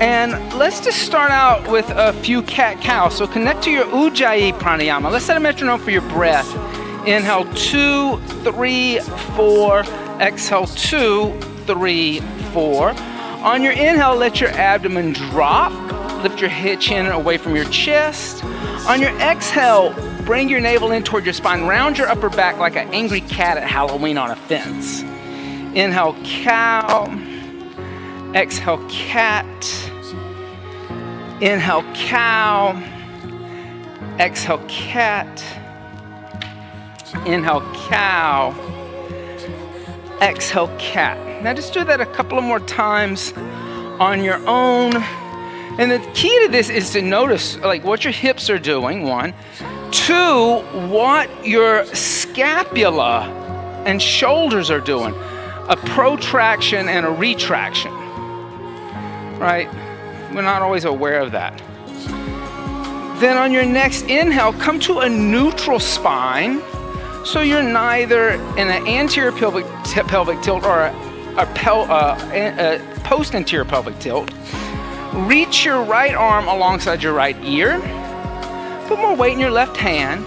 And let's just start out with a few cat-cow. So connect to your Ujjayi pranayama. Let's set a metronome for your breath. Inhale, 2, 3, 4. Exhale, 2, 3, 4. On your inhale, let your abdomen drop. Lift your chin away from your chest. On your exhale, bring your navel in toward your spine. Round your upper back like an angry cat at Halloween on a fence. Inhale, cow. Exhale, cat. Inhale, cow. Exhale, cat. Inhale, cow. Exhale, cat. Now just do that a couple of more times on your own. And the key to this is to notice like what your hips are doing, 1. 2, what your scapula and shoulders are doing. A protraction and a retraction, right? We're not always aware of that. Then on your next inhale, come to a neutral spine. So you're neither in an anterior pelvic tilt or a post-anterior pelvic tilt. Reach your right arm alongside your right ear. Put more weight in your left hand.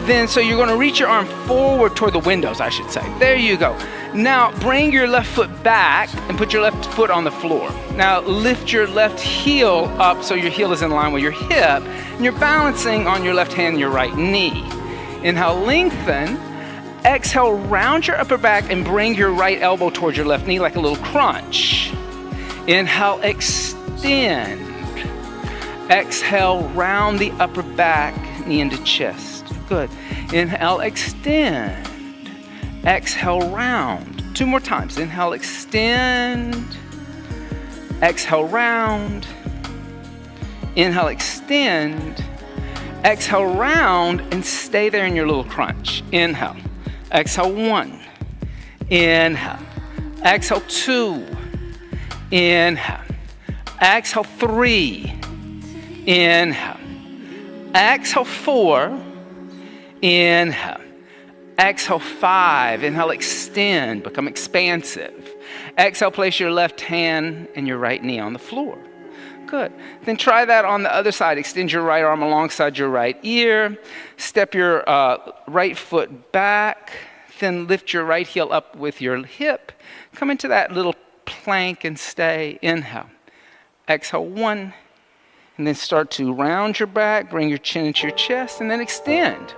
Then, so you're going to reach your arm forward toward the windows, I should say. There you go. Now, bring your left foot back and put your left foot on the floor. Now, lift your left heel up so your heel is in line with your hip. And you're balancing on your left hand and your right knee. Inhale, lengthen. Exhale, round your upper back and bring your right elbow towards your left knee like a little crunch. Inhale, extend. Exhale, round the upper back, knee into chest. Good. Inhale, extend. Exhale, round. 2 more times. Inhale, extend. Exhale, round. Inhale, extend. Exhale, round, and stay there in your little crunch. Inhale. Exhale, 1. Inhale. Exhale, 2. Inhale. Exhale, 3. Inhale. Exhale, 4. Inhale. Exhale, 5. Inhale, extend, become expansive. Exhale, place your left hand and your right knee on the floor. Good. Then try that on the other side. Extend your right arm alongside your right ear. Step your right foot back. Then lift your right heel up with your hip. Come into that little plank and stay. Inhale. Exhale, 1. And then start to round your back. Bring your chin into your chest and then extend.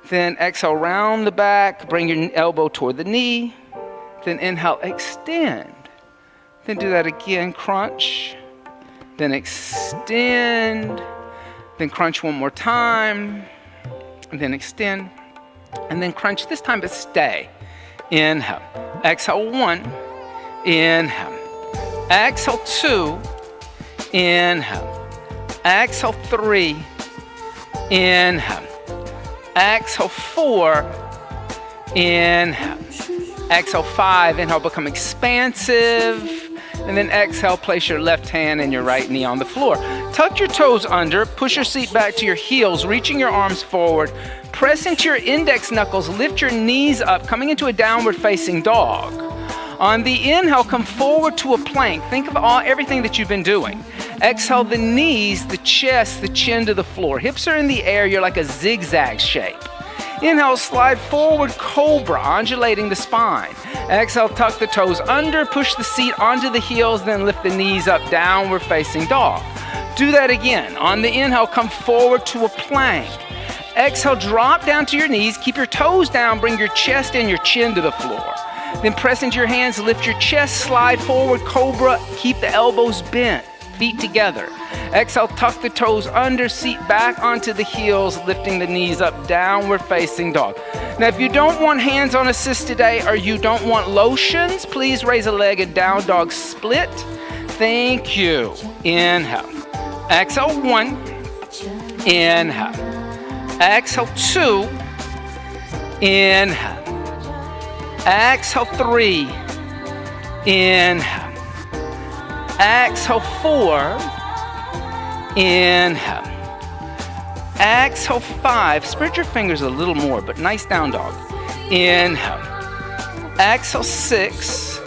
Then exhale, round the back. Bring your elbow toward the knee. Then inhale, extend. Then do that again, crunch. Then extend, then crunch 1 more time, and then extend, and then crunch this time, but stay. Inhale, exhale, 1, inhale, exhale, 2, inhale, exhale, 3, inhale, exhale, 4, inhale, exhale, 5, inhale, become expansive. And then exhale, place your left hand and your right knee on the floor. Tuck your toes under, push your seat back to your heels, reaching your arms forward. Press into your index knuckles, lift your knees up, coming into a downward facing dog. On the inhale, come forward to a plank. Think of everything that you've been doing. Exhale, the knees, the chest, the chin to the floor. Hips are in the air, you're like a zigzag shape. Inhale, slide forward, cobra, undulating the spine. Exhale, tuck the toes under, push the seat onto the heels, then lift the knees up, downward facing dog. Do that again. On the inhale, come forward to a plank. Exhale, drop down to your knees, keep your toes down, bring your chest and your chin to the floor. Then press into your hands, lift your chest, slide forward, cobra, keep the elbows bent, feet together. Exhale, tuck the toes under, seat back onto the heels, lifting the knees up, downward facing dog. Now, if you don't want hands on assist today or you don't want lotions, please raise a leg and down dog split. Thank you. Inhale. Exhale, 1. Inhale. Exhale, 2. Inhale. Exhale, 3. Inhale. Exhale, 4. Inhale. Exhale, 5. Spread your fingers a little more, but nice down dog. Inhale. Exhale, 6.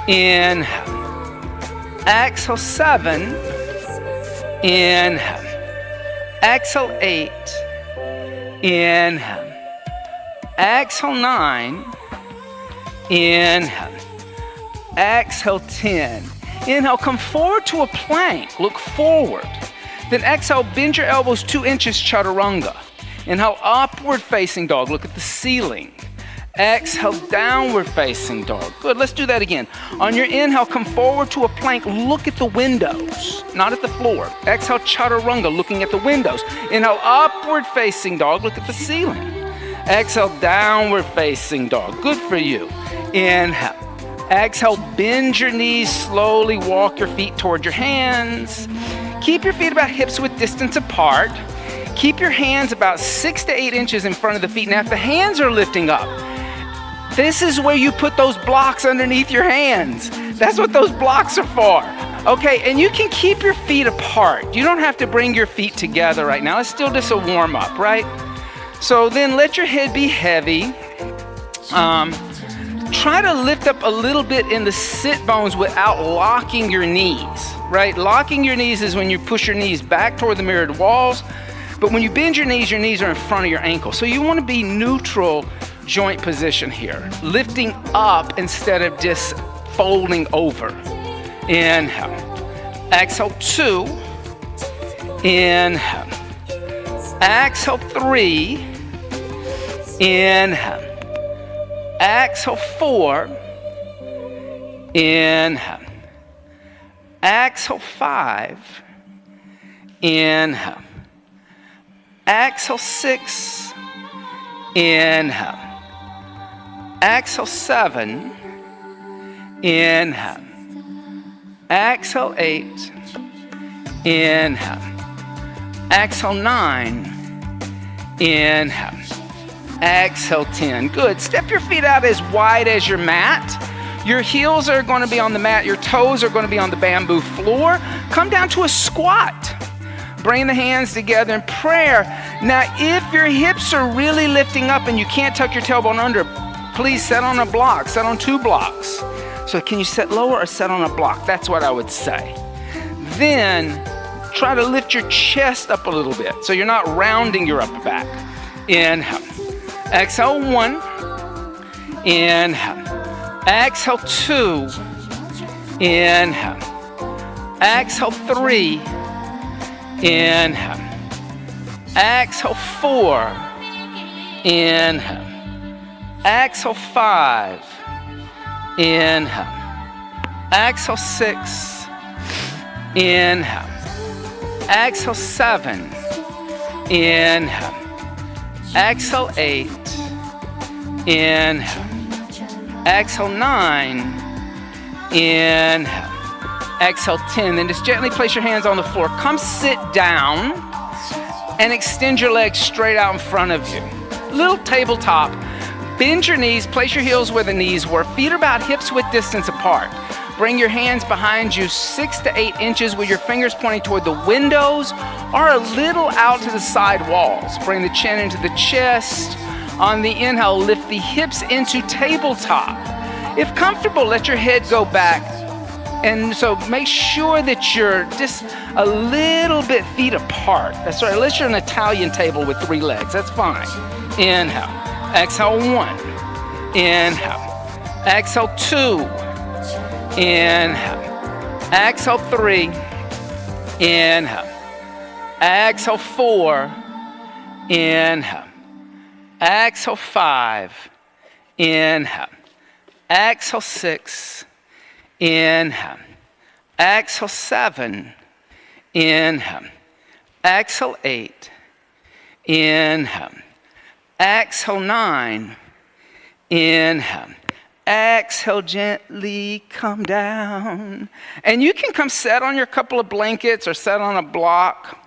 Inhale. Exhale 7. Inhale. Exhale 8. Inhale. Exhale 9. Inhale. Exhale 10. Inhale, come forward to a plank. Look forward. Then exhale, bend your elbows 2 inches, chaturanga. Inhale, upward facing dog. Look at the ceiling. Exhale, downward facing dog. Good, let's do that again. On your inhale, come forward to a plank. Look at the windows, not at the floor. Exhale, chaturanga, looking at the windows. Inhale, upward facing dog. Look at the ceiling. Exhale, downward facing dog. Good for you. Inhale. Exhale, bend your knees slowly. Walk your feet toward your hands. Keep your feet about hips width distance apart. Keep your hands about 6 to 8 inches in front of the feet. Now, if the hands are lifting up, this is where you put those blocks underneath your hands. That's what those blocks are for. Okay, and you can keep your feet apart. You don't have to bring your feet together right now. It's still just a warm up, right? So then let your head be heavy. Try to lift up a little bit in the sit bones without locking your knees, right? Locking your knees is when you push your knees back toward the mirrored walls. But when you bend your knees are in front of your ankles. So you want to be neutral joint position here. Lifting up instead of just folding over. Inhale. Exhale 2. Inhale. Exhale 3. Inhale. Exhale 4. Inhale. Exhale 5. Inhale. Exhale 6. Inhale. Exhale 7. Inhale. Exhale 8. Inhale. Exhale 9. Inhale. Exhale 10. Good. Step your feet out as wide as your mat. Your heels are going to be on the mat. Your toes are going to be on the bamboo floor. Come down to a squat. Bring the hands together in prayer. Now, if your hips are really lifting up and you can't tuck your tailbone under, please set on a block. Set on 2 blocks. So can you set lower or set on a block? That's what I would say. Then try to lift your chest up a little bit so you're not rounding your upper back. Inhale. Exhale 1. Inhale. Exhale 2. Inhale. Exhale 3. Inhale. Exhale 4. Inhale. Exhale 5. Inhale. Exhale 6. Inhale. Exhale 7. Inhale. Exhale 8. Inhale. Exhale 9. Inhale. Exhale 10. Then just gently place your hands on the floor. Come sit down and extend your legs straight out in front of you. Little tabletop. Bend your knees. Place your heels where the knees were. Feet are about hips width distance apart. Bring your hands behind you 6 to 8 inches with your fingers pointing toward the windows or a little out to the side walls. Bring the chin into the chest. On the inhale, lift the hips into tabletop. If comfortable, let your head go back. And so make sure that you're just a little bit feet apart. That's right, unless you're an Italian table with 3 legs, that's fine. Inhale. Exhale 1. Inhale. Exhale 2. Inhale. Exhale 3. Inhale. Exhale 4. Inhale. Exhale 5. Inhale. Exhale 6. Inhale. Exhale 7. Inhale. Exhale 8. Inhale. Exhale 9. Inhale. Exhale, gently come down. And you can come sit on your couple of blankets or sit on a block.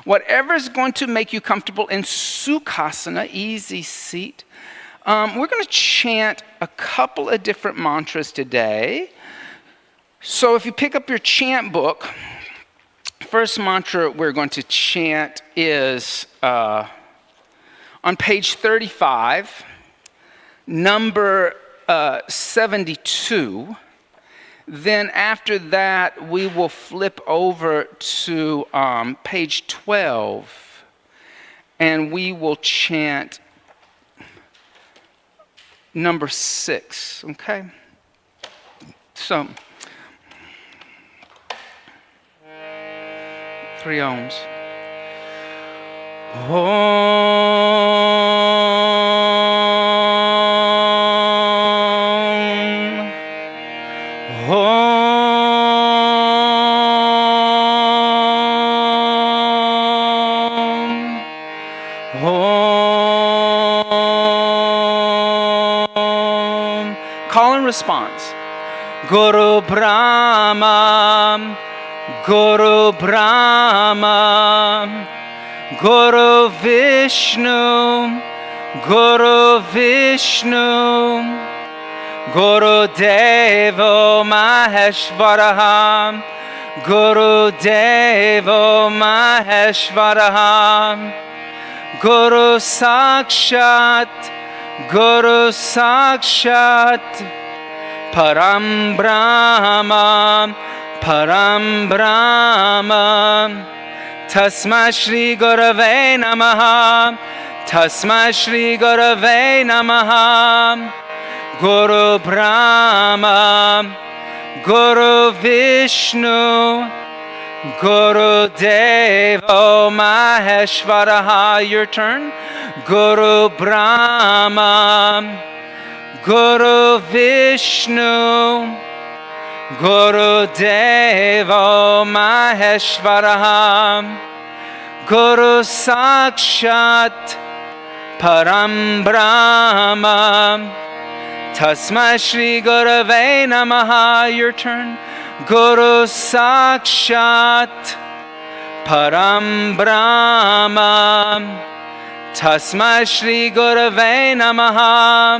Whatever is going to make you comfortable in Sukhasana, easy seat. We're going to chant a couple of different mantras today. So if you pick up your chant book, first mantra we're going to chant is on page 35, number 72. Then after that, we will flip over to page 12, and we will chant number 6, okay? So, 3 ohms. Call and response. Guru Brahma, Guru Brahma, Guru Vishnu, Guru Vishnu, Guru Devo Maheshwaraha, Guru Devo Maheshwaraha, Guru Sakshat, Guru Sakshat, Param Brahma, Param Brahma, Tasma Shri Gurave Namaha, Tasma Shri Gurave Namaha, Guru Brahma, Guru Vishnu, Guru Devo Maheshwaraha. Your turn. Guru Brahma, Guru Vishnu, Guru Devo Maheshwaraha, Guru Sakshat, Param Brahma, Tasma Shri Gurave Namaha. Your turn. Guru Sakshat, Param Brahma, Tasma Shri Gurave Namaha,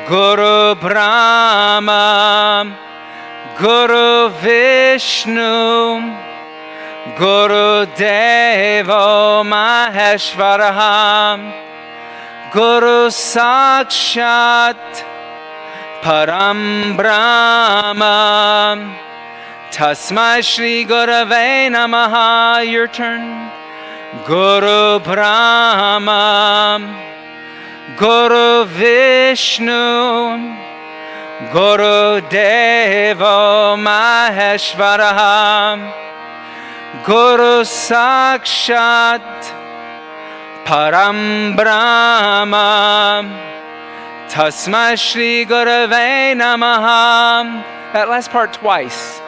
Guru Brahma, Guru Vishnu, Guru Devo Maheshwaraha, Guru Sakshat, Param Brahma, Tasma Shri Gurave Namaha. Your turn. Guru Brahma, Guru Vishnu, Guru Devo Maheshwaraha, Guru Sakshat, Param Brahma, Tasma Shri Gurave Namaha. That last part twice.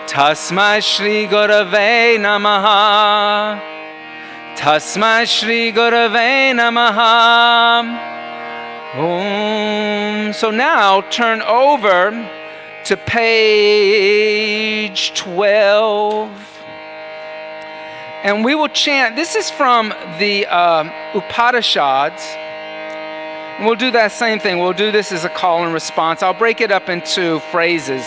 Tasma Shri Gurave Namaha, Tasma Shri Gurave Namaha. Om. So now turn over to page 12. And we will chant. This is from the Upanishads. And we'll do that same thing. We'll do this as a call and response. I'll break it up into phrases.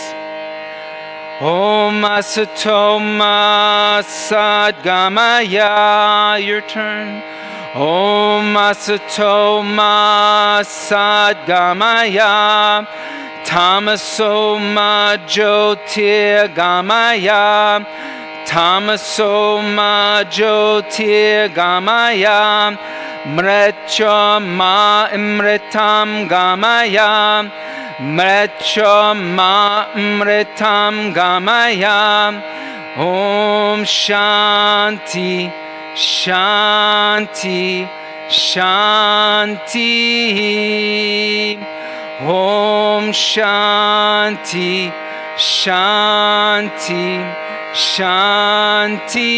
Om Asato Ma Sadgamaya. Your turn. Om Asato Ma Sadgamaya, Tamaso Ma Jyotirgamaya, Tamaso Ma Jyotirgamaya, Mrecha Ma Imritam Gamaya, Mrecha Ma Imritam Gamaya. Om Shanti Shanti Shanti. Om Shanti Shanti Shanti.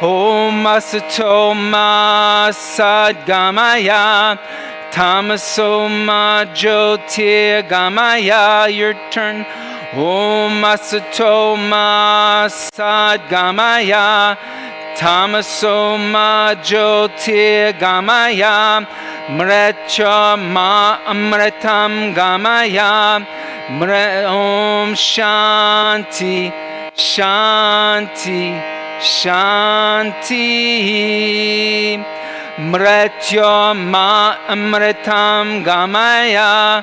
Om Asato Ma Sadgamaya, Tamaso Ma Jyotirgamaya. Your turn. Om Asato Ma Sadgamaya, Tamaso Ma Jyotirgamaya, Mrecha Ma Amritam Gamaya. Om Shanti Shanti Shanti. Mrecha Ma Amritam Gamaya.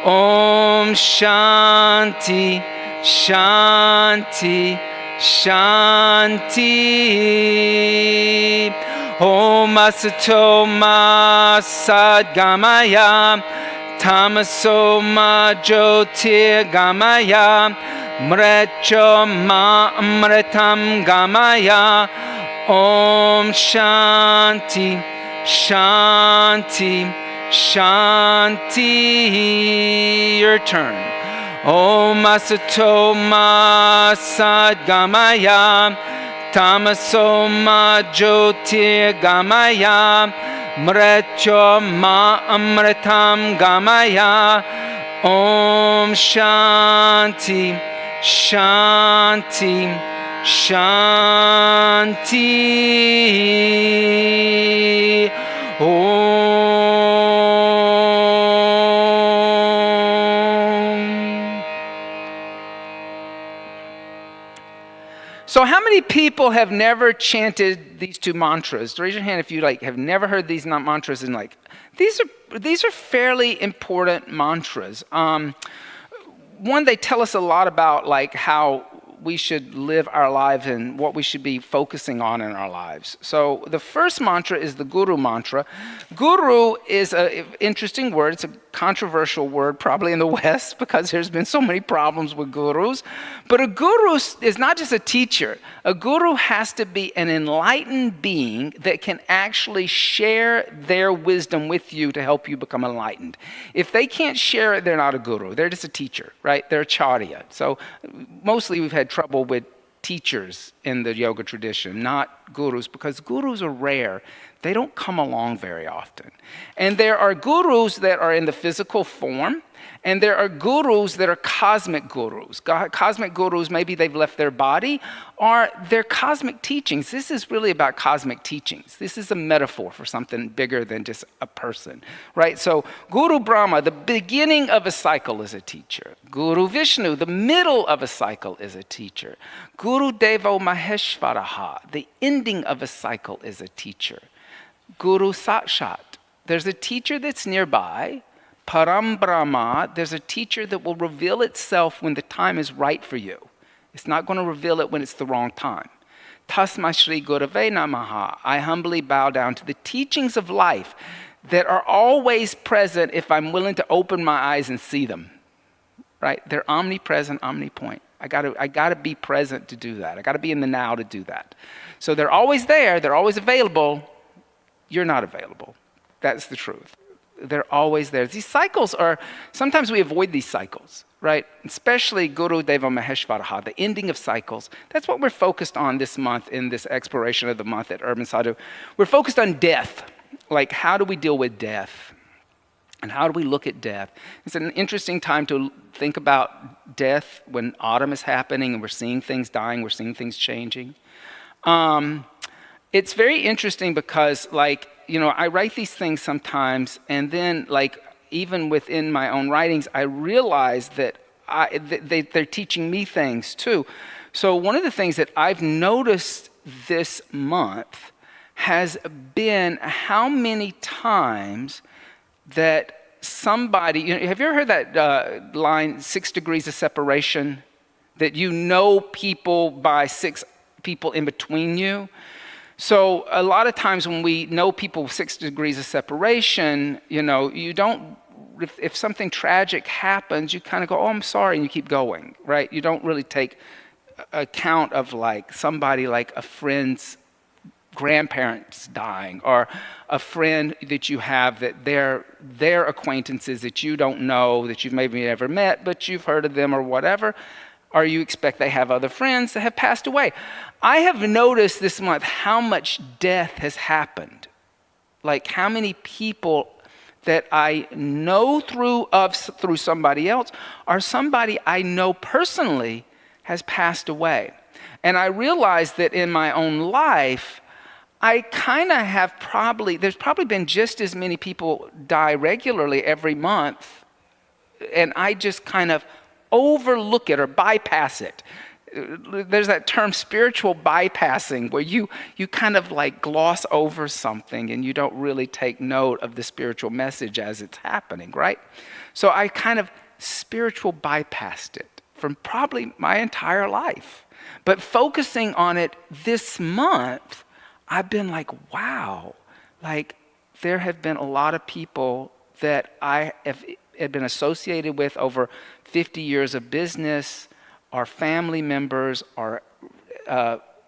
Om Shanti, Shanti, Shanti. Om Asato Ma Sadgamaya, Tamaso Ma Jyotirgamaya, Mrecho Ma Amritam Gamaya. Om Shanti, Shanti, Shanti. Your turn. Om Asato Ma Sadgamaya, Tamaso Ma Jyotirgamaya, Mrecho Ma Amritam Gamaya. Om Shanti, Shanti, Shanti. So how many people have never chanted these two mantras? Raise your hand if you have never heard these mantras and these are fairly important mantras. One, they tell us a lot about how we should live our lives and what we should be focusing on in our lives. So the first mantra is the Guru mantra. Guru is an interesting word. It's a controversial word probably in the West because there's been so many problems with gurus. But a guru is not just a teacher. A guru has to be an enlightened being that can actually share their wisdom with you to help you become enlightened. If they can't share it, they're not a guru. They're just a teacher, right? They're a charya. So mostly we've had trouble with teachers in the yoga tradition, not gurus, because gurus are rare. They don't come along very often. And there are gurus that are in the physical form, and there are gurus that are cosmic gurus. Cosmic gurus, maybe they've left their body, or they're cosmic teachings. This is really about cosmic teachings. This is a metaphor for something bigger than just a person, right? So Guru Brahma, the beginning of a cycle, is a teacher. Guru Vishnu, the middle of a cycle, is a teacher. Guru Devo Maheshvaraha, the ending of a cycle, is a teacher. Guru Sakshat, there's a teacher that's nearby. Param Brahma, there's a teacher that will reveal itself when the time is right for you. It's not going to reveal it when it's the wrong time. Tasma Shri Gurave Namaha, I humbly bow down to the teachings of life that are always present if I'm willing to open my eyes and see them. Right? They're omnipresent, omnipoint. I gotta be present to do that. I gotta be in the now to do that. So they're always there, they're always available. You're not available. That's the truth. They're always there. These cycles are, sometimes we avoid these cycles, right? Especially Guru Deva Maheshvaraha, the ending of cycles. That's what we're focused on this month in this exploration of the month at Urban Sadhu. We're focused on death. How do we deal with death? And how do we look at death? It's an interesting time to think about death when autumn is happening and we're seeing things dying, we're seeing things changing. It's very interesting because, I write these things sometimes, and then, even within my own writings, I realize that they're teaching me things too. So one of the things that I've noticed this month has been how many times that somebody, have you ever heard that line, 6 degrees of separation? That you know people by 6 people in between you? So a lot of times when we know people 6 degrees of separation, you don't, if something tragic happens, you kind of go, oh, I'm sorry, and you keep going, right? You don't really take account of somebody like a friend's grandparents dying, or a friend that you have that they're acquaintances that you don't know, that you've maybe never met, but you've heard of them or whatever, or you expect they have other friends that have passed away. I have noticed this month how much death has happened. How many people that I know through somebody else, or somebody I know personally has passed away. And I realized that in my own life, I kind of have there's probably been just as many people die regularly every month, and I just kind of overlook it or bypass it. There's that term spiritual bypassing, where you kind of gloss over something and you don't really take note of the spiritual message as it's happening, right? So I kind of spiritual bypassed it from probably my entire life. But focusing on it this month, I've been like, wow, like there have been a lot of people that I have been associated with over 50 years of business, our family members, our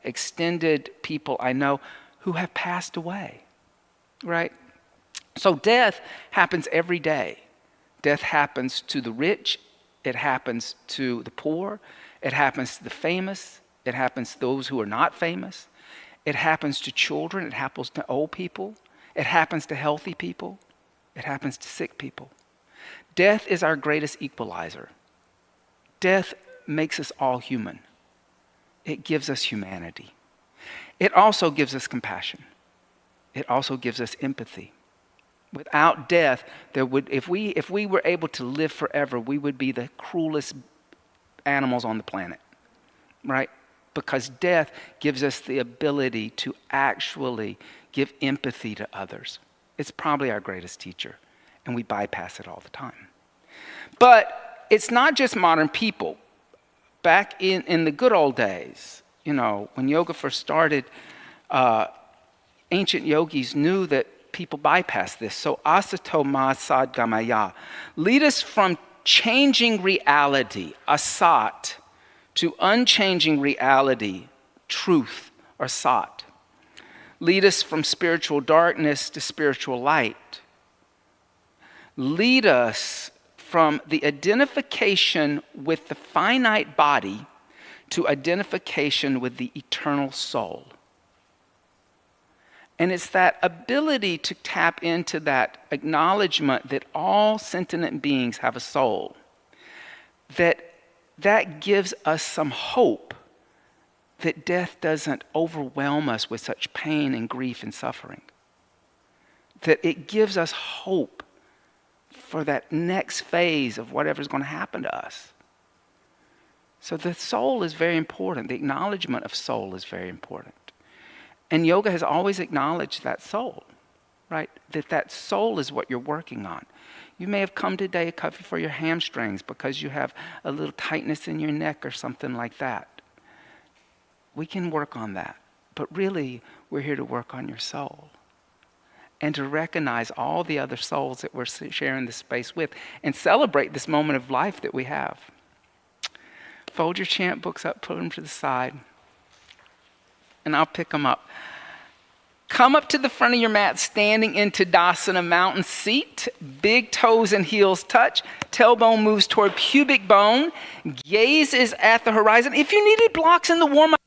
extended people I know who have passed away, right? So death happens every day. Death happens to the rich. It happens to the poor. It happens to the famous. It happens to those who are not famous. It happens to children. It happens to old people. It happens to healthy people. It happens to sick people. Death is our greatest equalizer. Death makes us all human. It gives us humanity. It also gives us compassion. It also gives us empathy. Without death, if we were able to live forever, we would be the cruelest animals on the planet, right? Because death gives us the ability to actually give empathy to others. It's probably our greatest teacher, and we bypass it all the time. But it's not just modern people. Back in the good old days, when yoga first started, ancient yogis knew that people bypass this. So asato ma sadgamaya. Lead us from changing reality, asat, to unchanging reality, truth, or sat. Lead us from spiritual darkness to spiritual light. Lead us from the identification with the finite body to identification with the eternal soul. And it's that ability to tap into that acknowledgement that all sentient beings have a soul, that gives us some hope that death doesn't overwhelm us with such pain and grief and suffering. That it gives us hope for that next phase of whatever's going to happen to us. So the soul is very important. The acknowledgement of soul is very important. And yoga has always acknowledged that soul, right? That soul is what you're working on. You may have come today for your hamstrings because you have a little tightness in your neck or something like that. We can work on that. But really, we're here to work on your soul and to recognize all the other souls that we're sharing this space with and celebrate this moment of life that we have. Fold your chant books up, put them to the side, and I'll pick them up. Come up to the front of your mat, standing in Tadasana, mountain seat. Big toes and heels touch. Tailbone moves toward pubic bone. Gaze is at the horizon. If you needed blocks in the warm-up,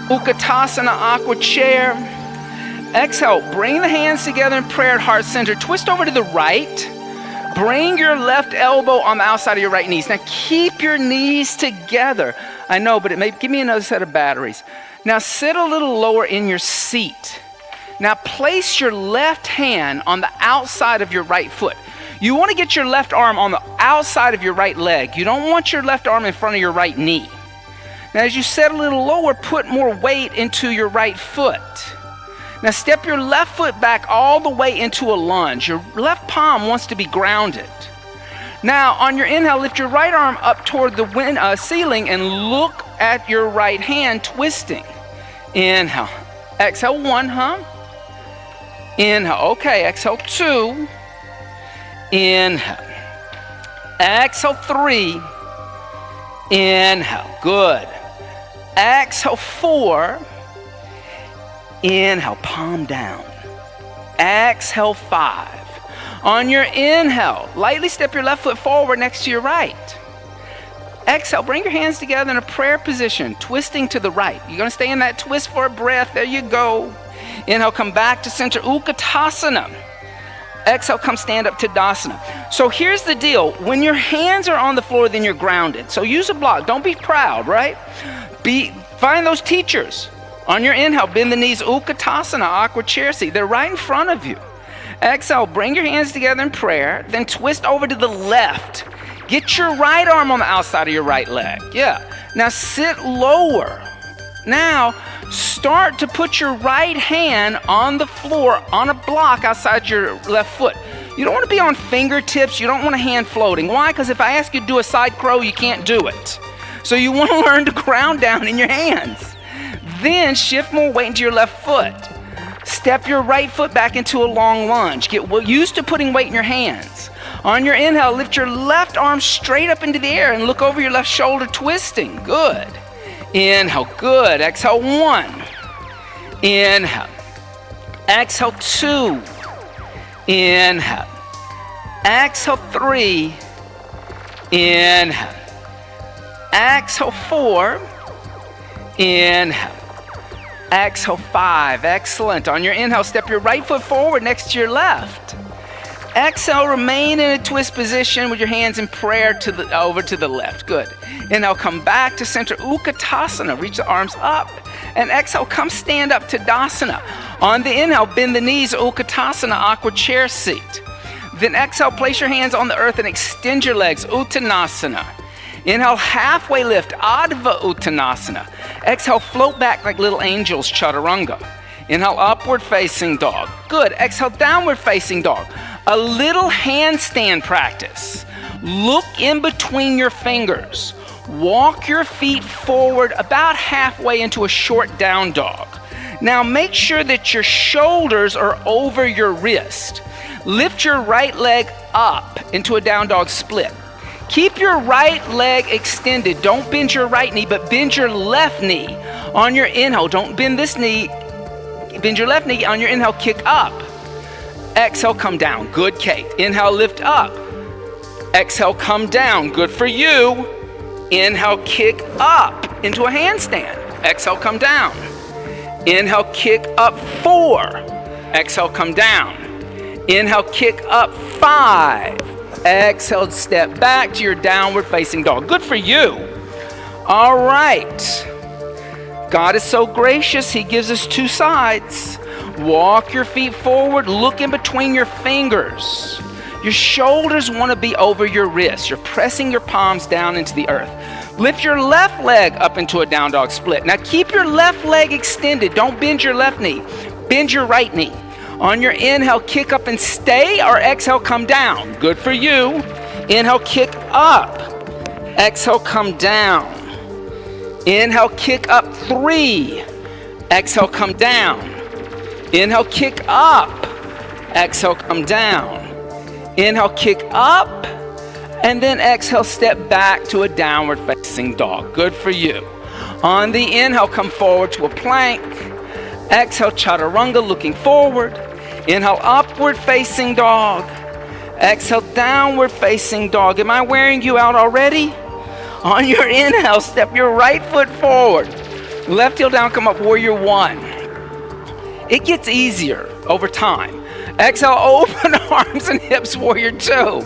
Utkatasana, aqua chair. Exhale, bring the hands together in prayer at heart center. Twist over to the right. Bring your left elbow on the outside of your right knees. Now keep your knees together. I know, but it may give me another set of batteries. Now sit a little lower in your seat. Now place your left hand on the outside of your right foot. You want to get your left arm on the outside of your right leg. You don't want your left arm in front of your right knee. Now as you sit a little lower, put more weight into your right foot. Now step your left foot back all the way into a lunge. Your left palm wants to be grounded. Now on your inhale, lift your right arm up toward the ceiling and look at your right hand twisting. Inhale. Exhale, 1, Inhale. Okay, exhale, 2. Inhale. Exhale, 3. Inhale. Good. Exhale, 4. Inhale, palm down. Exhale, 5. On your inhale, lightly step your left foot forward next to your right. Exhale, bring your hands together in a prayer position, twisting to the right. You're going to stay in that twist for a breath. There you go. Inhale, come back to center, Utkatasana. Exhale, come stand up to Tadasana. So here's the deal. When your hands are on the floor, then you're grounded. So use a block. Don't be proud, right? Find those teachers. On your inhale, bend the knees, Utkatasana, aqua chair seat. They're right in front of you. Exhale, bring your hands together in prayer, then twist over to the left. Get your right arm on the outside of your right leg. Yeah. Now sit lower. Now start to put your right hand on the floor on a block outside your left foot. You don't want to be on fingertips. You don't want a hand floating. Why? Because if I ask you to do a side crow, you can't do it. So you want to learn to ground down in your hands. Then shift more weight into your left foot. Step your right foot back into a long lunge. Get used to putting weight in your hands. On your inhale, lift your left arm straight up into the air and look over your left shoulder, twisting. Good. Inhale. Good. Exhale, 1. Inhale. Exhale, 2. Inhale. Exhale, 3. Inhale. Exhale, 4. Inhale. Exhale, 5. Excellent. On your inhale, step your right foot forward next to your left. Exhale, remain in a twist position with your hands in prayer over to the left. Good. Inhale, come back to center, Utkatasana. Reach the arms up. And exhale, come stand up to Tadasana. On the inhale, bend the knees, Utkatasana, aqua chair seat. Then exhale, place your hands on the earth and extend your legs, Uttanasana. Inhale, halfway lift, Adva Uttanasana. Exhale, float back like little angels, Chaturanga. Inhale, upward facing dog. Good. Exhale, downward facing dog. A little handstand practice. Look in between your fingers. Walk your feet forward about halfway into a short down dog. Now make sure that your shoulders are over your wrist. Lift your right leg up into a down dog split. Keep your right leg extended. Don't bend your right knee, but bend your left knee. On your inhale, don't bend this knee. Bend your left knee. On your inhale, kick up. Exhale, come down. Good, Kate. Inhale, lift up. Exhale, come down. Good for you. Inhale, kick up into a handstand. Exhale, come down. Inhale, kick up 4. Exhale, come down. Inhale, kick up 5. Exhale, step back to your downward facing dog. Good for you. All right. God is so gracious. He gives us 2 sides. Walk your feet forward. Look in between your fingers. Your shoulders want to be over your wrists. You're pressing your palms down into the earth. Lift your left leg up into a down dog split. Now keep your left leg extended. Don't bend your left knee. Bend your right knee. On your inhale, kick up and stay, or exhale, come down. Good for you. Inhale, kick up. Exhale, come down. Inhale, kick up 3. Exhale, come down. Inhale, kick up. Exhale, come down. Inhale, kick up. And then exhale, step back to a downward facing dog. Good for you. On the inhale, come forward to a plank. Exhale, chaturanga, looking forward. Inhale, upward facing dog. Exhale, downward facing dog. Am I wearing you out already? On your inhale, step your right foot forward. Left heel down, come up, warrior one. It gets easier over time. Exhale, open arms and hips, warrior two.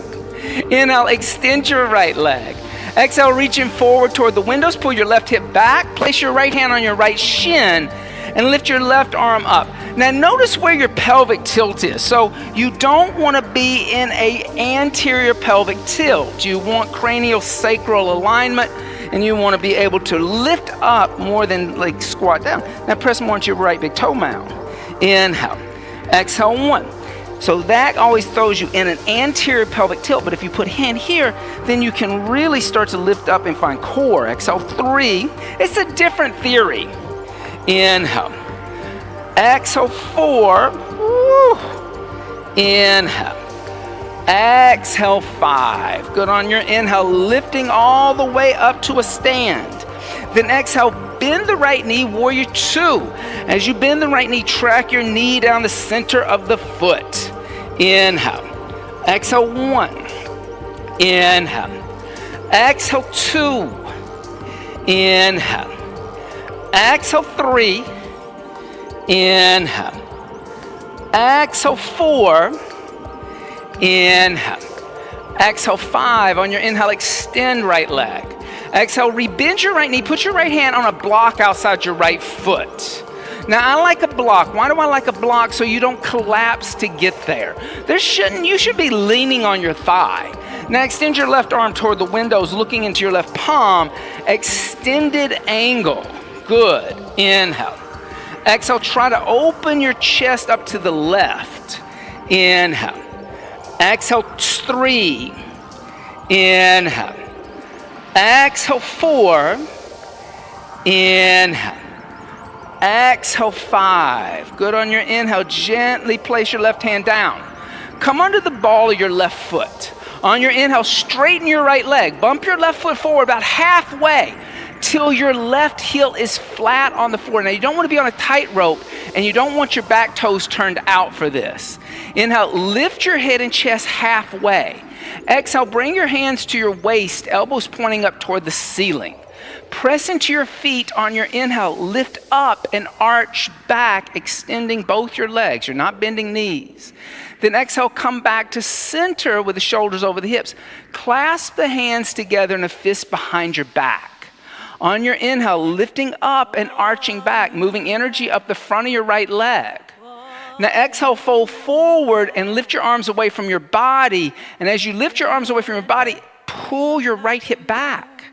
Inhale, extend your right leg. Exhale, reaching forward toward the windows, pull your left hip back, place your right hand on your right shin, and lift your left arm up. Now notice where your pelvic tilt is. So you don't want to be in a anterior pelvic tilt. You want craniosacral alignment, and you want to be able to lift up more than like squat down. Now press more into your right big toe mound. Inhale, exhale one. So that always throws you in an anterior pelvic tilt, but if you put hand here, then you can really start to lift up and find core. Exhale three. It's a different theory. Inhale. Exhale four. Woo. Inhale. Exhale five. Good on your inhale, lifting all the way up to a stand. Then exhale, bend the right knee, warrior two. As you bend the right knee, track your knee down the center of the foot. Inhale. Exhale one. Inhale. Exhale two. Inhale. Exhale three. Inhale. Exhale four. Inhale. Exhale five. On your inhale, extend right leg. Exhale, rebend your right knee. Put your right hand on a block outside your right foot. Now, I like a block. Why do I like a block? So you don't collapse to get there. You should be leaning on your thigh. Now, extend your left arm toward the windows, looking into your left palm. Extended angle. Good. Inhale. Exhale, try to open your chest up to the left. Inhale. Exhale, three. Inhale. Exhale, four. Inhale. Exhale, five. Good on your inhale. Gently place your left hand down. Come under the ball of your left foot. On your inhale, straighten your right leg. Bump your left foot forward about halfway till your left heel is flat on the floor. Now, you don't want to be on a tightrope, and you don't want your back toes turned out for this. Inhale, lift your head and chest halfway. Exhale, bring your hands to your waist, elbows pointing up toward the ceiling. Press into your feet on your inhale. Lift up and arch back, extending both your legs. You're not bending knees. Then exhale, come back to center with the shoulders over the hips. Clasp the hands together in a fist behind your back. On your inhale, lifting up and arching back, moving energy up the front of your right leg. Now exhale, fold forward and lift your arms away from your body. And as you lift your arms away from your body, pull your right hip back.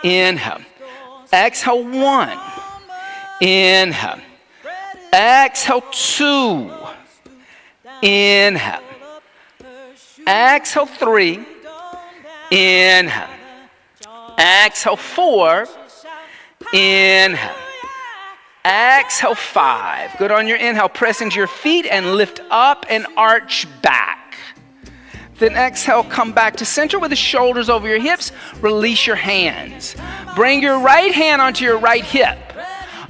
Inhale. Exhale, one. Inhale. Exhale, two. Inhale. Exhale, three. Inhale. Exhale, four. Inhale. Exhale, five. Good on your inhale. Press into your feet and lift up and arch back. Then exhale, come back to center with the shoulders over your hips. Release your hands. Bring your right hand onto your right hip.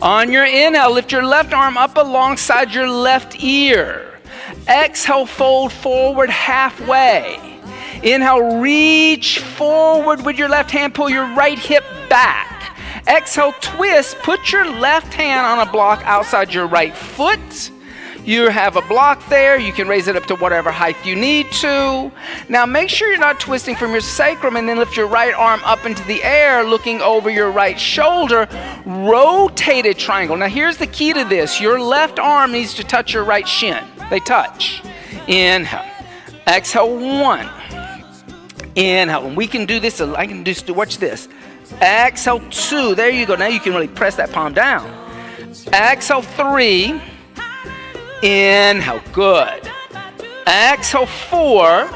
On your inhale, lift your left arm up alongside your left ear. Exhale, fold forward halfway. Inhale, reach forward with your left hand. Pull your right hip back. Exhale, twist. Put your left hand on a block outside your right foot. You have a block there. You can raise it up to whatever height you need to. Now make sure you're not twisting from your sacrum, and then lift your right arm up into the air, looking over your right shoulder. Rotated triangle. Now here's the key to this. Your left arm needs to touch your right shin. They touch. Inhale. Exhale, one. Inhale. And we can do this. I can just watch this. Exhale, two. There you go. Now you can really press that palm down. Exhale, three. Inhale, good. Exhale, four.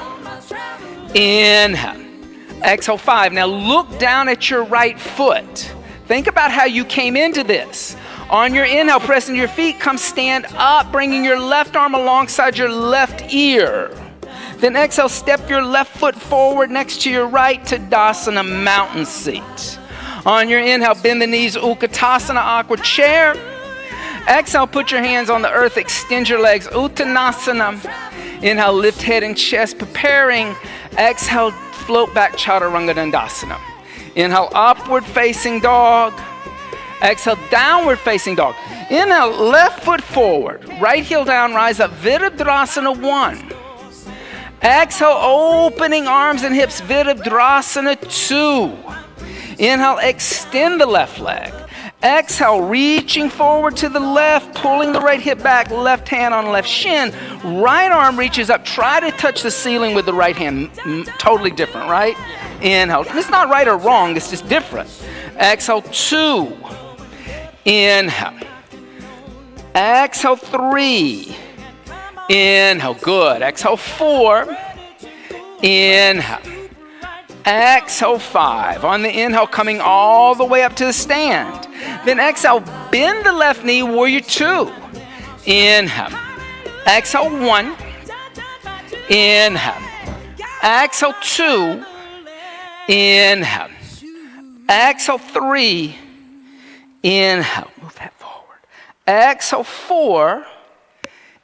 Inhale. Exhale, five. Now look down at your right foot. Think about how you came into this. On your inhale, press into your feet. Come stand up, bringing your left arm alongside your left ear. Then exhale, step your left foot forward next to your right, Tadasana, mountain seat. On your inhale, bend the knees, Utkatasana, awkward chair. Exhale, put your hands on the earth, extend your legs, Uttanasana. Inhale, lift head and chest, preparing. Exhale, float back, Chaturanga Dandasana. Inhale, upward facing dog. Exhale, downward facing dog. Inhale, left foot forward. Right heel down, rise up. Virabhadrasana 1. Exhale, opening arms and hips. Virabhadrasana 2. Inhale, extend the left leg. Exhale, reaching forward to the left, pulling the right hip back, left hand on left shin. Right arm reaches up. Try to touch the ceiling with the right hand. Totally different, right? Inhale. It's not right or wrong, it's just different. Exhale, 2. Inhale. Exhale, 3. Inhale, good. Exhale, 4. Inhale. Exhale, 5. On the inhale, coming all the way up to the stand. Then exhale, bend the left knee, warrior 2. Inhale. Exhale, 1. Inhale. Exhale, 2. Inhale. Exhale, 3. Inhale. Move that forward. Exhale, 4.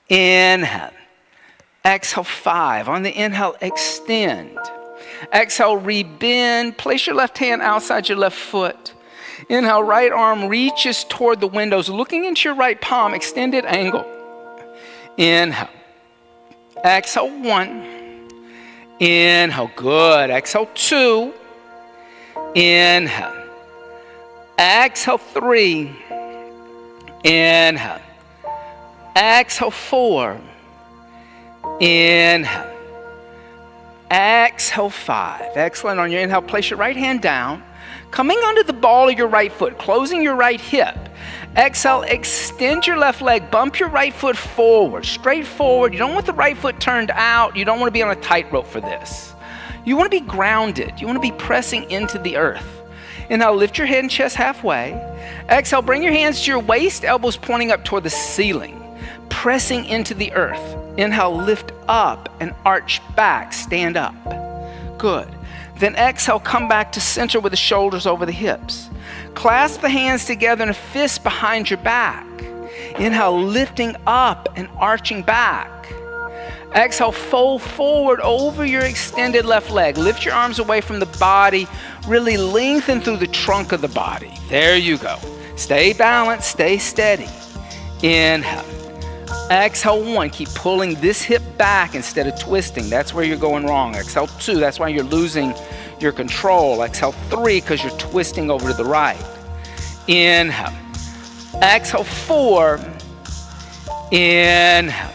Inhale. Exhale, 5. On the inhale, extend. Exhale, rebend. Place your left hand outside your left foot. Inhale, right arm reaches toward the windows, looking into your right palm, extended angle. Inhale. Exhale, 1. Inhale, good. Exhale, 2. Inhale. Exhale, 3. Inhale. Exhale, 4. Inhale. Exhale, 5. Excellent. On your inhale, place your right hand down, coming under the ball of your right foot, closing your right hip. Exhale, extend your left leg, bump your right foot forward, straight forward. You don't want the right foot turned out. You don't want to be on a tightrope for this. You want to be grounded. You want to be pressing into the earth. Inhale, lift your head and chest halfway. Exhale, bring your hands to your waist, elbows pointing up toward the ceiling, pressing into the earth. Inhale, lift up and arch back, stand up. Good. Then exhale, come back to center with the shoulders over the hips. Clasp the hands together in a fist behind your back. Inhale, lifting up and arching back. Exhale, fold forward over your extended left leg. Lift your arms away from the body. Really lengthen through the trunk of the body. There you go. Stay balanced, stay steady. Inhale. Exhale, 1. Keep pulling this hip back instead of twisting. That's where you're going wrong. Exhale, 2. That's why you're losing your control. Exhale, 3, because you're twisting over to the right. Inhale. Exhale, 4. Inhale.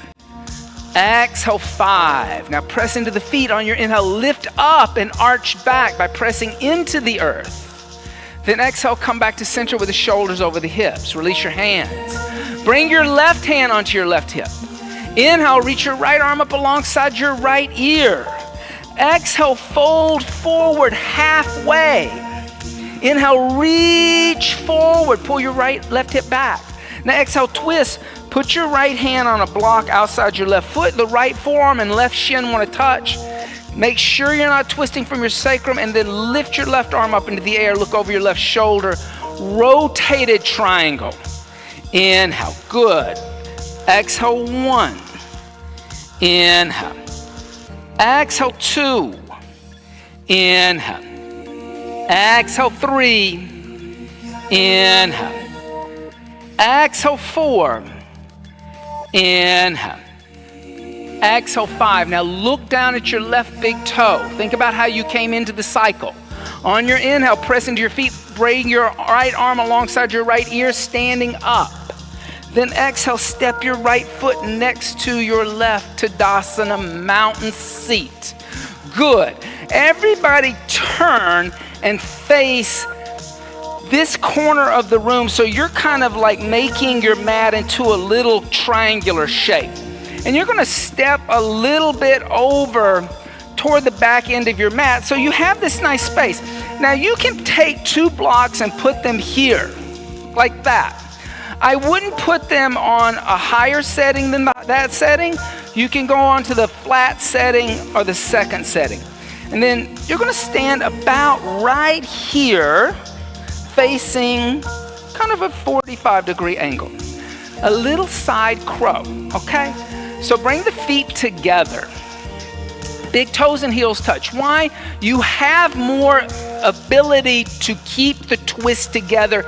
Exhale, 5. Now press into the feet on your inhale. Lift up and arch back by pressing into the earth. Then exhale, come back to center with the shoulders over the hips. Release your hands. Bring your left hand onto your left hip. Inhale, reach your right arm up alongside your right ear. Exhale, fold forward halfway. Inhale, reach forward. Pull your left hip back. Now exhale, twist. Put your right hand on a block outside your left foot. The right forearm and left shin want to touch. Make sure you're not twisting from your sacrum, and then lift your left arm up into the air. Look over your left shoulder. Rotated triangle. Inhale. Good. Exhale, 1. Inhale. Exhale, 2. Inhale. Exhale, 3. Inhale. Exhale, 4. Inhale. Exhale, 5. Now look down at your left big toe. Think about how you came into the cycle. On your inhale, press into your feet. Bring your right arm alongside your right ear, standing up. Then exhale, step your right foot next to your left, Tadasana, mountain seat. Good. Everybody turn and face this corner of the room, so you're kind of like making your mat into a little triangular shape. And you're going to step a little bit over toward the back end of your mat, so you have this nice space. Now you can take 2 blocks and put them here, like that. I wouldn't put them on a higher setting than that setting. You can go on to the flat setting or the second setting. And then you're going to stand about right here, facing kind of a 45-degree angle. A little side crow, okay? So bring the feet together. Big toes and heels touch. Why? You have more ability to keep the twist together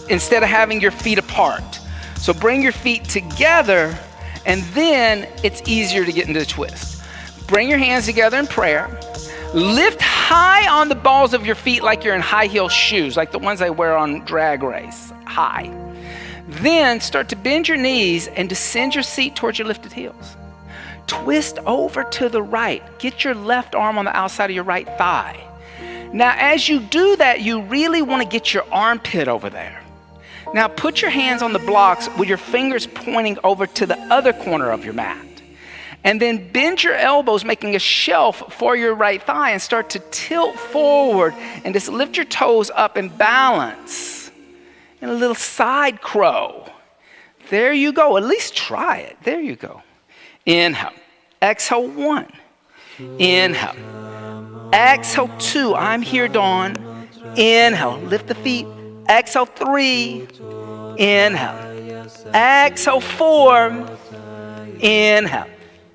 instead of having your feet apart. So bring your feet together, and then it's easier to get into the twist. Bring your hands together in prayer. Lift high on the balls of your feet like you're in high heel shoes, like the ones I wear on drag race, high. Then start to bend your knees and descend your seat towards your lifted heels. Twist over to the right. Get your left arm on the outside of your right thigh. Now, as you do that, you really want to get your armpit over there. Now, put your hands on the blocks with your fingers pointing over to the other corner of your mat. And then bend your elbows, making a shelf for your right thigh, and start to tilt forward and just lift your toes up and balance in a little side crow. There you go. At least try it. There you go. Inhale. Exhale, 1. Inhale. Exhale, 2. I'm here, Dawn. Inhale. Lift the feet. Exhale, 3. Inhale. Exhale, 4. Inhale.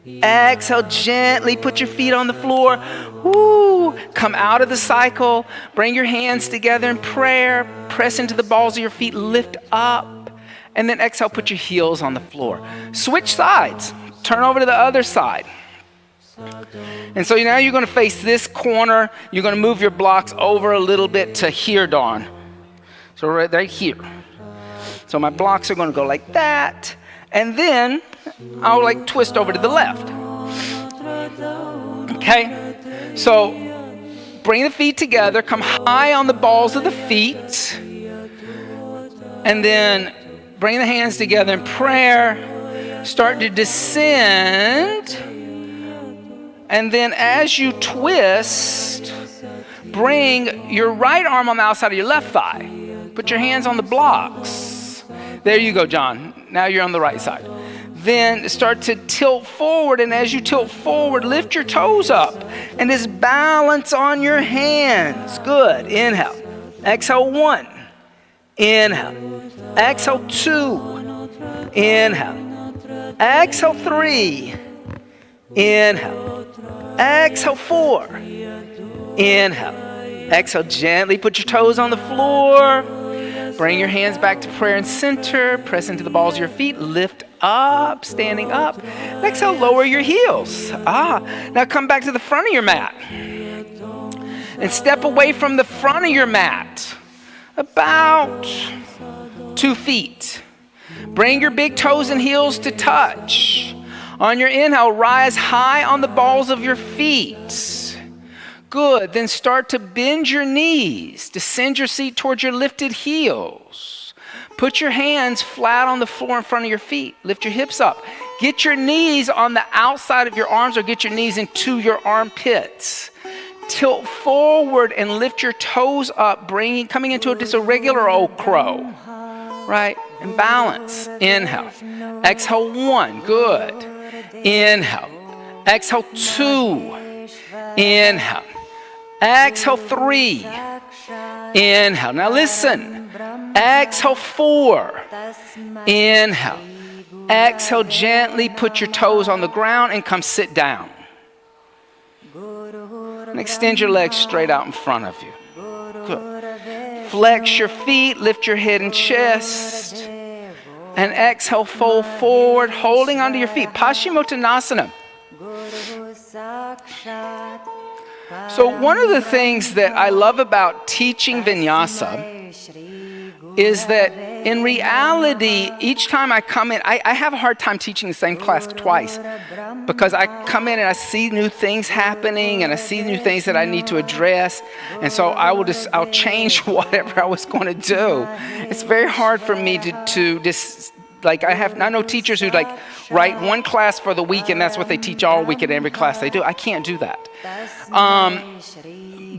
Exhale, gently put your feet on the floor. Woo. Come out of the cycle. Bring your hands together in prayer. Press into the balls of your feet. Lift up. And then exhale, put your heels on the floor. Switch sides. Turn over to the other side. And so now you're going to face this corner. You're going to move your blocks over a little bit to here, Dawn. So right here. So my blocks are going to go like that. And then I'll like twist over to the left. Okay? So bring the feet together. Come high on the balls of the feet. And then bring the hands together in prayer. Start to descend. And then as you twist, bring your right arm on the outside of your left thigh. Put your hands on the blocks. There you go, John. Now you're on the right side. Then start to tilt forward, and as you tilt forward, lift your toes up and just balance on your hands. Good. Inhale. Exhale, 1. Inhale. Exhale, 2. Inhale. Exhale, 3. Inhale. Exhale, 4. Inhale. Exhale, gently put your toes on the floor. Bring your hands back to prayer and center. Press into the balls of your feet. Lift up, standing up. Exhale, lower your heels. Now come back to the front of your mat. And step away from the front of your mat. About 2 feet. Bring your big toes and heels to touch. On your inhale, rise high on the balls of your feet. Good. Then start to bend your knees. Descend your seat towards your lifted heels. Put your hands flat on the floor in front of your feet. Lift your hips up. Get your knees on the outside of your arms, or get your knees into your armpits. Tilt forward and lift your toes up, coming into just a regular old crow. Right? And balance. Inhale. Exhale, 1. Good. Inhale. Exhale, 2. Inhale. Exhale, 3. Inhale. Now listen. Exhale, 4. Inhale. Exhale, gently put your toes on the ground and come sit down. And extend your legs straight out in front of you. Good. Flex your feet, lift your head and chest. And exhale, fold forward, holding onto your feet. Paschimottanasana. So one of the things that I love about teaching vinyasa is that in reality, each time I come in, I have a hard time teaching the same class twice, because I come in and I see new things happening and I see new things that I need to address. And so I'll change whatever I was going to do. It's very hard for me to just, like, I know teachers who like write one class for the week and that's what they teach all week in every class they do. I can't do that.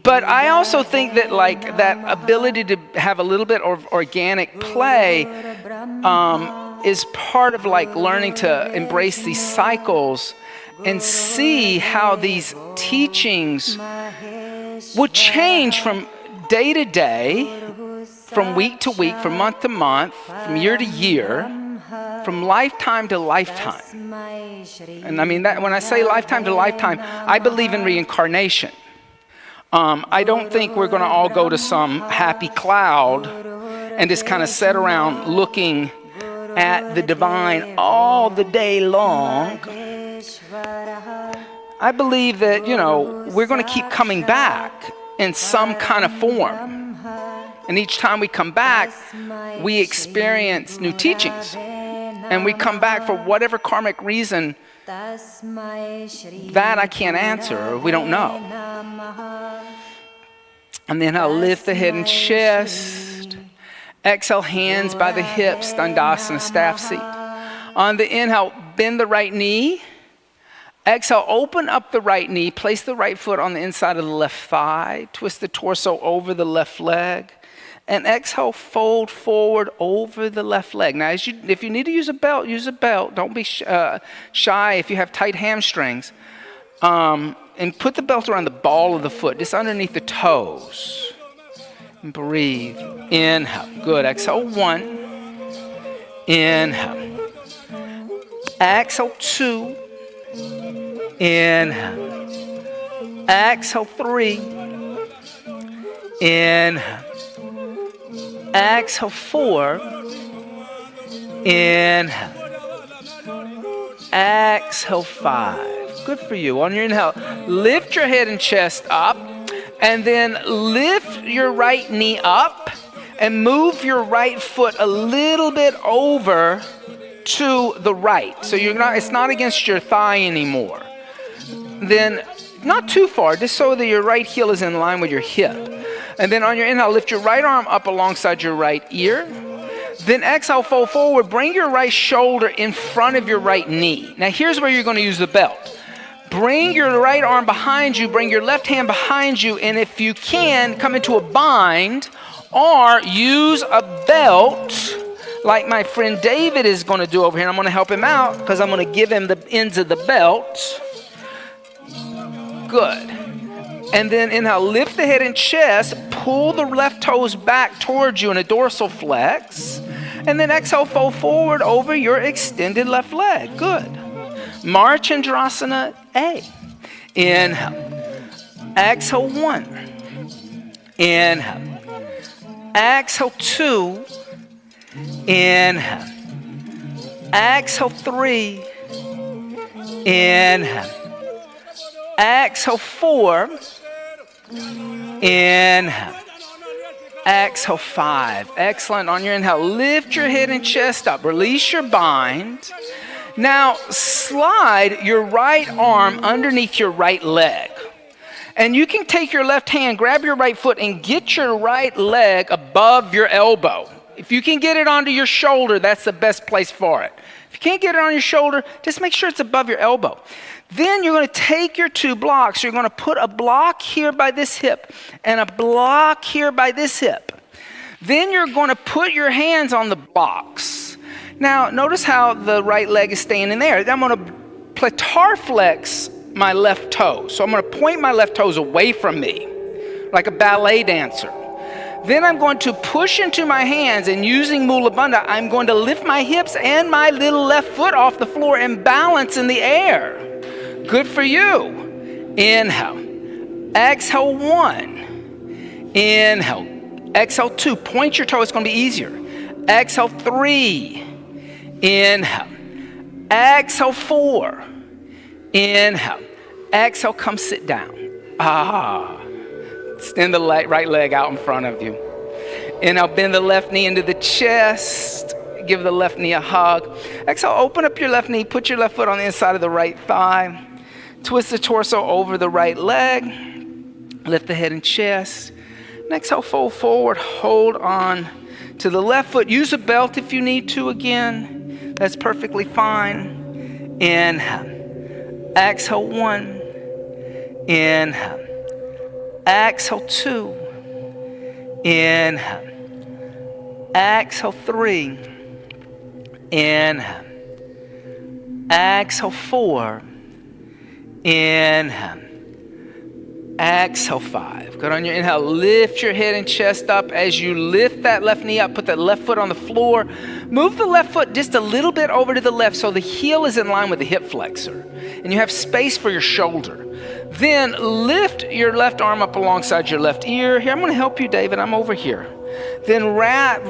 But I also think that like that ability to have a little bit of organic play is part of like learning to embrace these cycles and see how these teachings would change from day to day, from week to week, from month to month, from year to year, from lifetime to lifetime. And I mean that when I say lifetime to lifetime, I believe in reincarnation. I don't think we're going to all go to some happy cloud and just kind of sit around looking at the divine all the day long, I believe that, we're going to keep coming back in some kind of form. And each time we come back, we experience new teachings. And we come back for whatever karmic reason that I can't answer or we don't know. And then I'll lift the head and chest. Exhale, hands by the hips, Dandasana, staff seat. On the inhale, bend the right knee. Exhale, open up the right knee. Place the right foot on the inside of the left thigh. Twist the torso over the left leg. And exhale, fold forward over the left leg. Now, if you need to use a belt, use a belt. Don't be shy if you have tight hamstrings. And put the belt around the ball of the foot, just underneath the toes. And breathe. Inhale. Good. Exhale, 1. Inhale. Exhale, 2. Inhale. Exhale, 3. Inhale. Exhale, 4. Inhale. Exhale, 5. Good for you. On your inhale, lift your head and chest up, and then lift your right knee up and move your right foot a little bit over to the right. So it's not against your thigh anymore. Then not too far, just so that your right heel is in line with your hip. And then on your inhale, lift your right arm up alongside your right ear. Then exhale, fold forward. Bring your right shoulder in front of your right knee. Now here's where you're going to use the belt. Bring your right arm behind you. Bring your left hand behind you. And if you can, come into a bind or use a belt like my friend David is going to do over here. And I'm going to help him out because I'm going to give him the ends of the belt. Good. And then inhale, lift the head and chest, pull the left toes back towards you in a dorsal flex. And then exhale, fold forward over your extended left leg. Good. Marchandrasana A. Inhale. Exhale, 1. Inhale. Exhale, 2. Inhale. Exhale, 3. Inhale. Exhale, 4. Inhale. Exhale, 5. Excellent. On your inhale, lift your head and chest up. Release your bind. Now, slide your right arm underneath your right leg. And you can take your left hand, grab your right foot, and get your right leg above your elbow. If you can get it onto your shoulder, that's the best place for it. If you can't get it on your shoulder, just make sure it's above your elbow. Then you're going to take your 2 blocks. You're going to put a block here by this hip and a block here by this hip. Then you're going to put your hands on the blocks. Now, notice how the right leg is staying in there. I'm going to plantar flex my left toe. So I'm going to point my left toes away from me like a ballet dancer. Then I'm going to push into my hands, and using Mula Bandha, I'm going to lift my hips and my little left foot off the floor and balance in the air. Good for you. Inhale. Exhale, 1. Inhale. Exhale, 2. Point your toe. It's going to be easier. Exhale, 3. Inhale. Exhale, 4. Inhale. Exhale, come sit down. Extend the right leg out in front of you. Inhale, bend the left knee into the chest. Give the left knee a hug. Exhale, open up your left knee. Put your left foot on the inside of the right thigh. Twist the torso over the right leg. Lift the head and chest. Next, exhale, fold forward. Hold on to the left foot. Use a belt if you need to again. That's perfectly fine. Inhale. Exhale, 1. Inhale. Exhale, 2. Inhale. Exhale, 3. Inhale. Exhale, 4. Inhale. Exhale, 5. Good. On your inhale, lift your head and chest up. As you lift that left knee up, put that left foot on the floor. Move the left foot just a little bit over to the left so the heel is in line with the hip flexor. And you have space for your shoulder. Then lift your left arm up alongside your left ear. Here, I'm going to help you, David. I'm over here. Then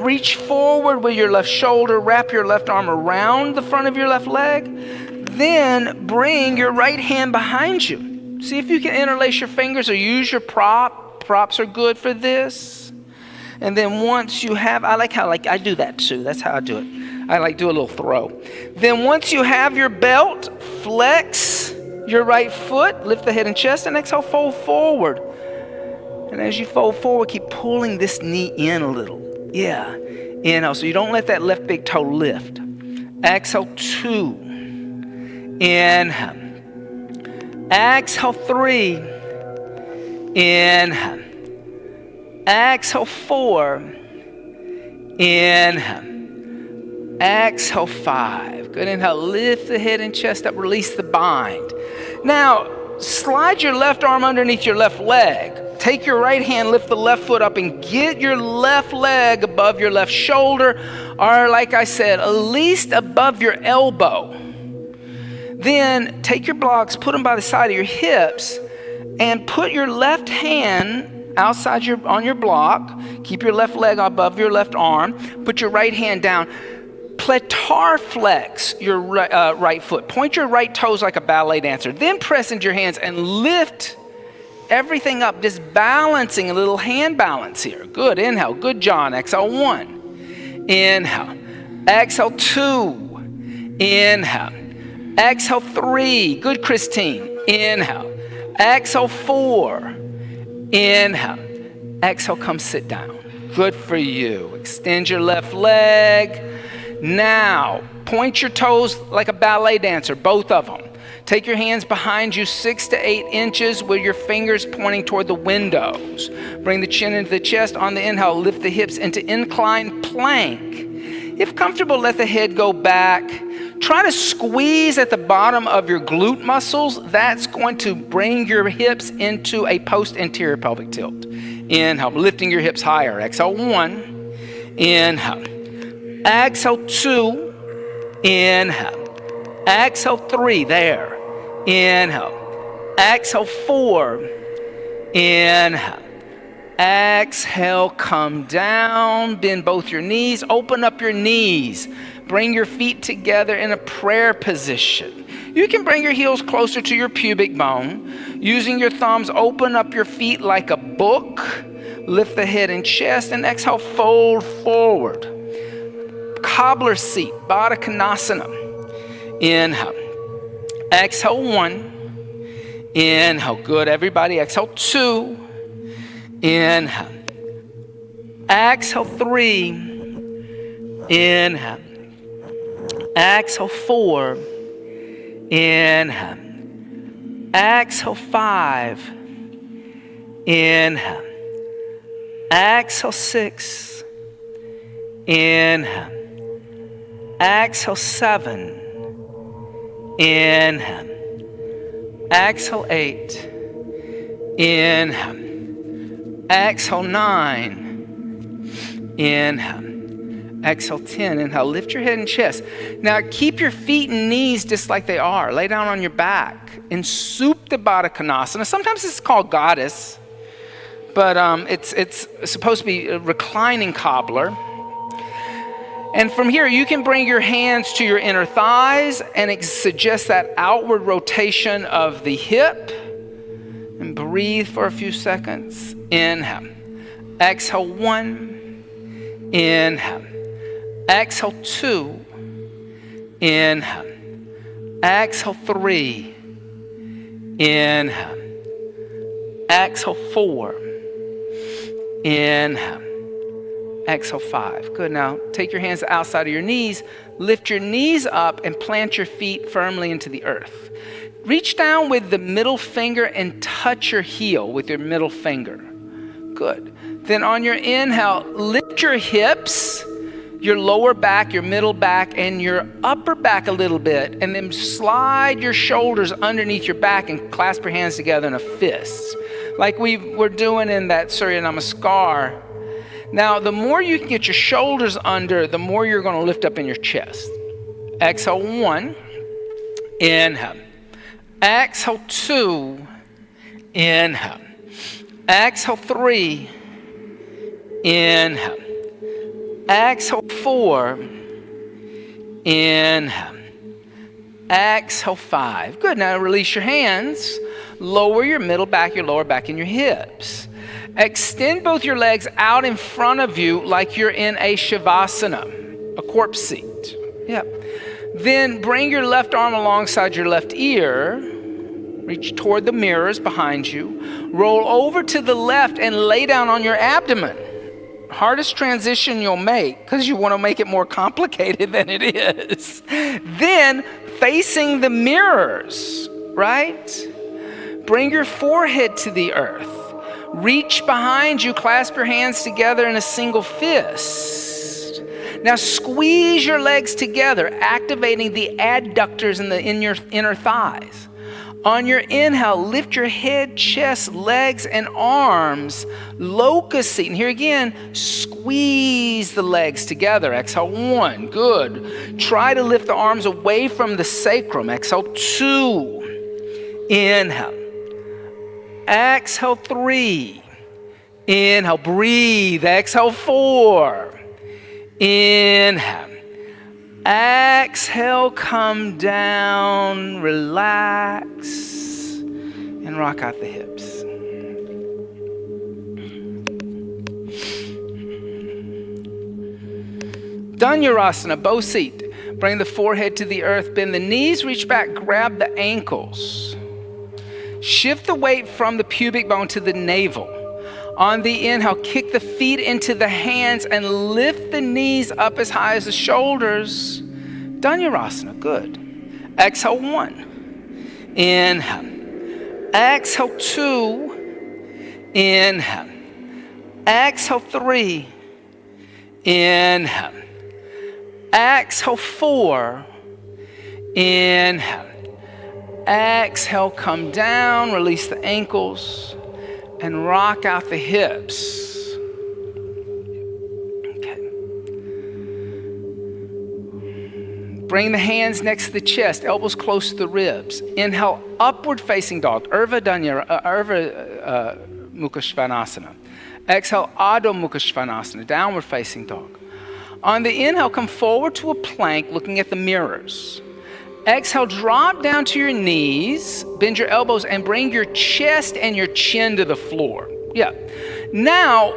reach forward with your left shoulder, wrap your left arm around the front of your left leg. Then bring your right hand behind you. See if you can interlace your fingers or use your prop. Props are good for this. And then once you have, I do that too. That's how I do it. I do a little throw. Then once you have your belt, flex your right foot, lift the head and chest, and exhale, fold forward. And as you fold forward, keep pulling this knee in a little. Yeah. Inhale, so you don't let that left big toe lift. Exhale, 2. Inhale. Exhale, 3. Inhale. Exhale, 4. Inhale. Exhale, 5. Good. Inhale, lift the head and chest up, release the bind. Now, slide your left arm underneath your left leg. Take your right hand, lift the left foot up, and get your left leg above your left shoulder, or like I said, at least above your elbow. Then take your blocks, put them by the side of your hips, and put your left hand outside on your block. Keep your left leg above your left arm. Put your right hand down. Plantar flex your right foot. Point your right toes like a ballet dancer. Then press into your hands and lift everything up, just balancing a little hand balance here. Good. Inhale. Good, John. Exhale, 1. Inhale. Exhale, 2. Inhale. Exhale, 3. Good, Christine. Inhale. Exhale, 4. Inhale. Exhale, come sit down. Good for you. Extend your left leg. Now, point your toes like a ballet dancer, both of them. Take your hands behind you 6 to 8 inches with your fingers pointing toward the windows. Bring the chin into the chest. On the inhale, lift the hips into inclined plank. If comfortable, let the head go back. Try to squeeze at the bottom of your glute muscles. That's going to bring your hips into a post-anterior pelvic tilt. Inhale, lifting your hips higher. Exhale, 1. Inhale. Exhale, 2. Inhale. Exhale, 3. There. Inhale. Exhale, 4. Inhale. Exhale, come down. Bend both your knees. Open up your knees. Bring your feet together in a prayer position. You can bring your heels closer to your pubic bone. Using your thumbs, open up your feet like a book. Lift the head and chest, and exhale, fold forward. Cobbler seat, Baddha Konasana. Inhale. Exhale, 1. Inhale. Good, everybody. Exhale, 2. Inhale. Exhale, 3. Inhale. Exhale, 4. Inhale. Exhale, 5. Inhale. Exhale, 6. Inhale. Exhale, 7. Inhale. Exhale, 8. Inhale. Exhale, 9. Inhale. Exhale, 10. Inhale. Lift your head and chest. Now keep your feet and knees just like they are. Lay down on your back in Supta Baddha Konasana. Sometimes it's called goddess, but it's supposed to be a reclining cobbler. And from here, you can bring your hands to your inner thighs, and it suggests that outward rotation of the hip. And breathe for a few seconds. Inhale. Exhale, 1. Inhale. Exhale, 2. Inhale. Exhale, 3. Inhale. Exhale, 4. Inhale. Exhale, 5. Good. Now take your hands outside of your knees. Lift your knees up and plant your feet firmly into the earth. Reach down with the middle finger and touch your heel with your middle finger. Good. Then on your inhale, lift your hips, your lower back, your middle back, and your upper back a little bit. And then slide your shoulders underneath your back and clasp your hands together in a fist. Like we were doing in that Surya Namaskar. Now, the more you can get your shoulders under, the more you're going to lift up in your chest. Exhale, 1. Inhale. Exhale, 2. Inhale. Exhale, 3. Inhale. Exhale, 4. Inhale. Exhale, 5. Good. Now release your hands. Lower your middle back, your lower back, and your hips. Extend both your legs out in front of you like you're in a Shavasana, a corpse seat. Yep. Then bring your left arm alongside your left ear. Reach toward the mirrors behind you. Roll over to the left and lay down on your abdomen. Hardest transition you'll make because you want to make it more complicated than it is. Then facing the mirrors, right? Bring your forehead to the earth. Reach behind you, clasp your hands together in a single fist. Now squeeze your legs together, activating the adductors in your inner thighs. On your inhale, lift your head, chest, legs, and arms. Locust seat. And here again, squeeze the legs together. Exhale, 1. Good. Try to lift the arms away from the sacrum. Exhale, 2. Inhale. Exhale, 3. Inhale, breathe. Exhale, 4. Inhale. Exhale, come down, relax, and rock out the hips. Dhanurasana, bow seat. Bring the forehead to the earth, bend the knees, reach back, grab the ankles. Shift the weight from the pubic bone to the navel. On the inhale, kick the feet into the hands and lift the knees up as high as the shoulders. Dhanurasana, good. Exhale, 1. Inhale. Exhale, 2. Inhale. Exhale, 3. Inhale. Exhale, 4. Inhale. Exhale, come down, release the ankles. And rock out the hips. Okay. Bring the hands next to the chest, elbows close to the ribs. Inhale, upward facing dog, Urdhva Mukha Svanasana. Exhale, Adho Mukha Svanasana, downward facing dog. On the inhale, come forward to a plank looking at the mirrors. Exhale, drop down to your knees, bend your elbows, and bring your chest and your chin to the floor. Yeah. Now,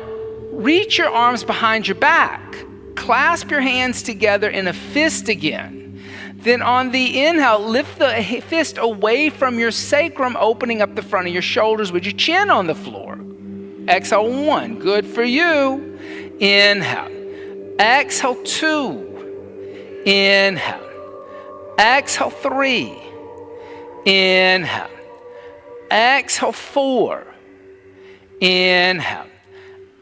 reach your arms behind your back. Clasp your hands together in a fist again. Then on the inhale, lift the fist away from your sacrum, opening up the front of your shoulders with your chin on the floor. Exhale, 1. Good for you. Inhale. Exhale, 2. Inhale. Exhale, 3. Inhale. Exhale, 4. Inhale.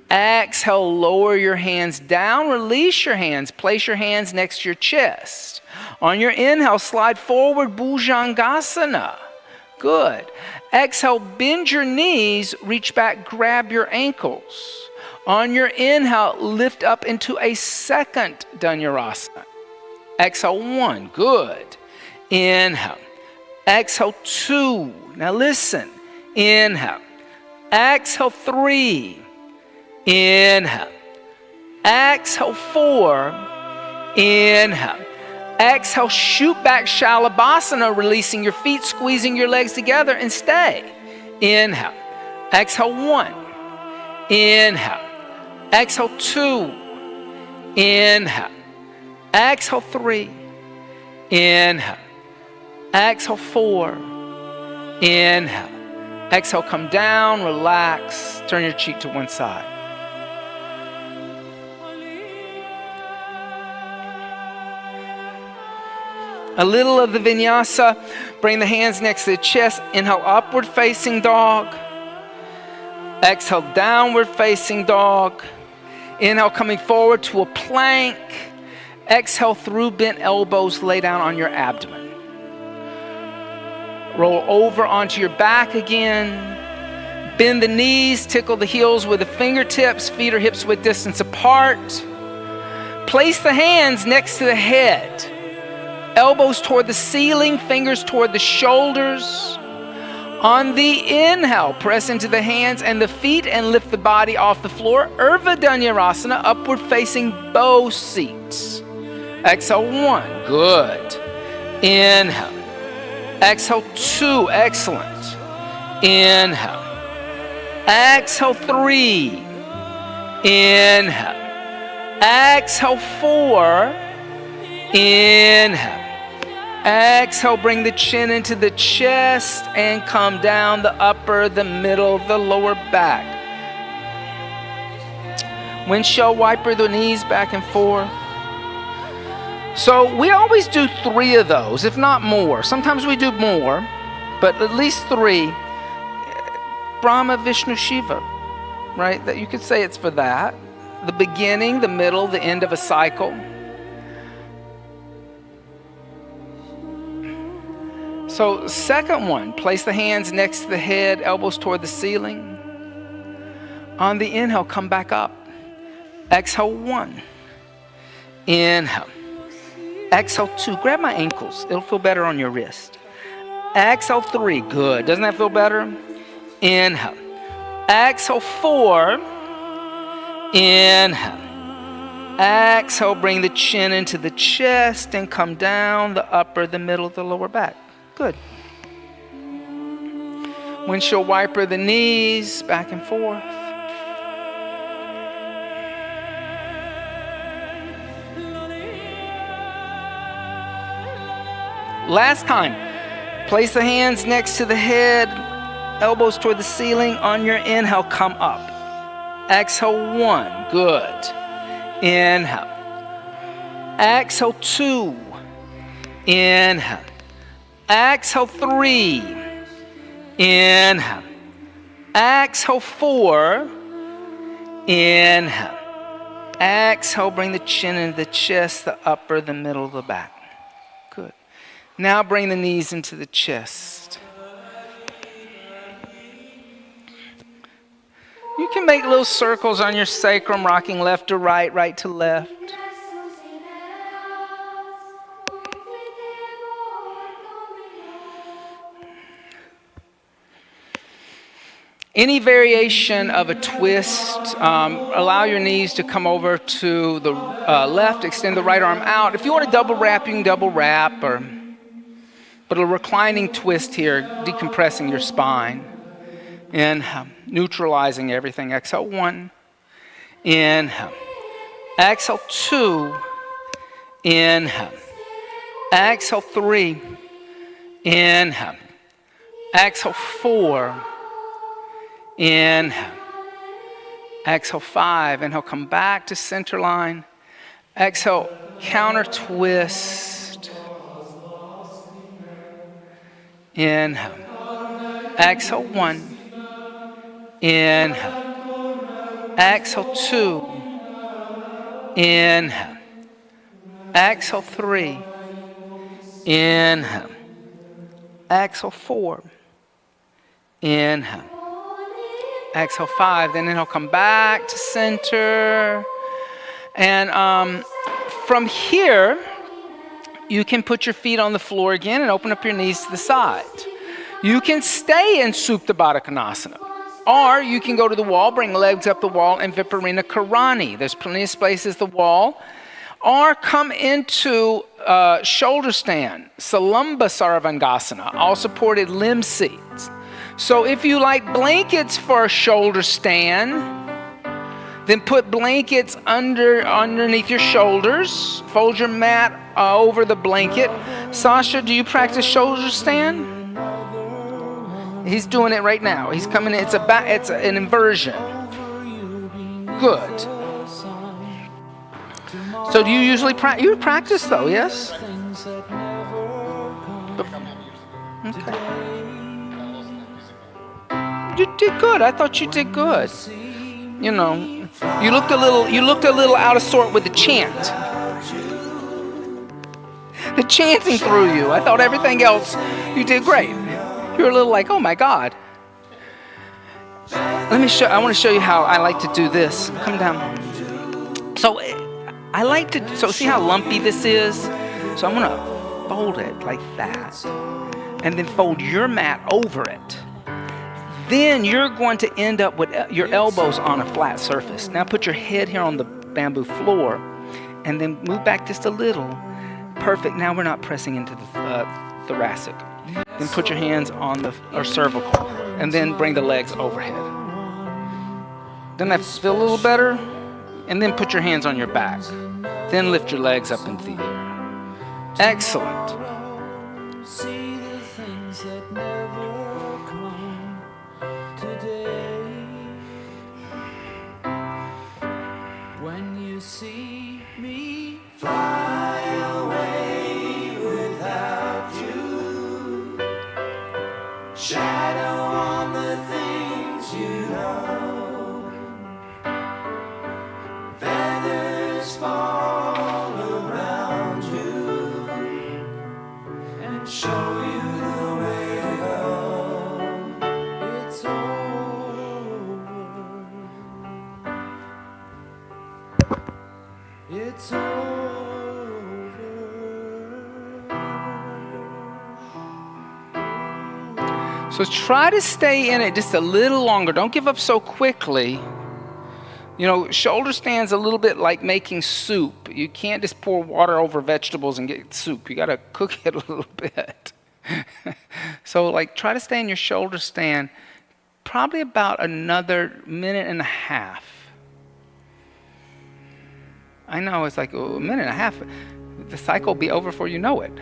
Exhale, lower your hands down, release your hands, place your hands next to your chest. On your inhale, slide forward, Bhujangasana. Good. Exhale, bend your knees, reach back, grab your ankles. On your inhale, lift up into a second Dhanurasana. Exhale, 1. Good. Inhale. Exhale, 2. Now listen. Inhale. Exhale, 3. Inhale. Exhale, 4. Inhale. Exhale, shoot back Shalabhasana, releasing your feet, squeezing your legs together, and stay. Inhale. Exhale, 1. Inhale. Exhale, 2. Inhale. Exhale, 3. Inhale. Exhale, 4. Inhale. Exhale, come down, relax. Turn your cheek to one side. A little of the vinyasa. Bring the hands next to the chest. Inhale, upward facing dog. Exhale, downward facing dog. Inhale, coming forward to a plank. Exhale, through bent elbows, lay down on your abdomen. Roll over onto your back again. Bend the knees, tickle the heels with the fingertips, feet or hips width distance apart. Place the hands next to the head. Elbows toward the ceiling, fingers toward the shoulders. On the inhale, press into the hands and the feet and lift the body off the floor. Urdhva Dhanurasana, upward facing bow seats. Exhale, 1, good. Inhale. Exhale, 2, excellent. Inhale. Exhale, 3. Inhale. Exhale, 4. Inhale. Exhale, bring the chin into the chest and come down the upper, the middle, the lower back. Windshield wiper the knees back and forth. So we always do 3 of those, if not more. Sometimes we do more, but at least 3. Brahma, Vishnu, Shiva, right? That you could say it's for that. The beginning, the middle, the end of a cycle. So second one, place the hands next to the head, elbows toward the ceiling. On the inhale, come back up. Exhale, 1. Inhale. Exhale, 2. Grab my ankles. It'll feel better on your wrist. Exhale, 3. Good. Doesn't that feel better? Inhale. Exhale, 4. Inhale. Exhale, bring the chin into the chest and come down the upper, the middle, the lower back. Good. Windshield wiper the knees back and forth. Last time, place the hands next to the head, elbows toward the ceiling. On your inhale, come up. Exhale, 1, good. Inhale. Exhale, 2. Inhale. Exhale, 3. Inhale. Exhale, 4. Inhale. Exhale, bring the chin into the chest, the upper, the middle, the back. Good. Now bring the knees into the chest. You can make little circles on your sacrum, rocking left to right, right to left. Any variation of a twist, allow your knees to come over to the left, extend the right arm out. If you want to double wrap, you can double wrap, but a reclining twist here, decompressing your spine and neutralizing everything. Exhale, 1. Inhale. Exhale, 2. Inhale. Exhale, 3. Inhale. Exhale, 4. Inhale. Exhale, 5. Inhale, come back to center line. Exhale, counter twist. Inhale. Exhale, 1. Inhale. Exhale, 2. Inhale. Exhale, 3. Inhale. Exhale, 4. Inhale. Exhale, 5. Then inhale, come back to center. And from here, you can put your feet on the floor again and open up your knees to the side. You can stay in Supta Baddha Konasana. Or you can go to the wall, bring legs up the wall, and Viparita Karani. There's plenty of space as the wall. Or come into shoulder stand, Salamba Sarvangasana, all supported limb seats. So if you like blankets for a shoulder stand, then put blankets underneath your shoulders. Fold your mat over the blanket. Sasha, do you practice shoulder stand? He's doing it right now. He's coming in. It's an inversion. Good. So do you usually you practice though, yes? Okay. You did good. I thought you did good. You know, you looked a little out of sort with the chant. The chanting threw you. I thought everything else you did great. You were a little like, oh my God. I want to show you how I like to do this. Come down. So see how lumpy this is? So I'm going to fold it like that. And then fold your mat over it. Then you're going to end up with your elbows on a flat surface. Now put your head here on the bamboo floor and then move back just a little. Perfect. Now we're not pressing into the thoracic. Then put your hands on the cervical and then bring the legs overhead. Doesn't that feel a little better? And then put your hands on your back. Then lift your legs up into the air. Excellent. See the things that never come today. When you see me fly away without you, shadow on the things you know, feathers fall around you and show you the way to go. It's over. It's over. So try to stay in it just a little longer. Don't give up so quickly. You know, shoulder stand's a little bit like making soup. You can't just pour water over vegetables and get soup. You got to cook it a little bit. So like try to stay in your shoulder stand probably about another minute and a half. I know it's like a minute and a half. The cycle will be over before you know it.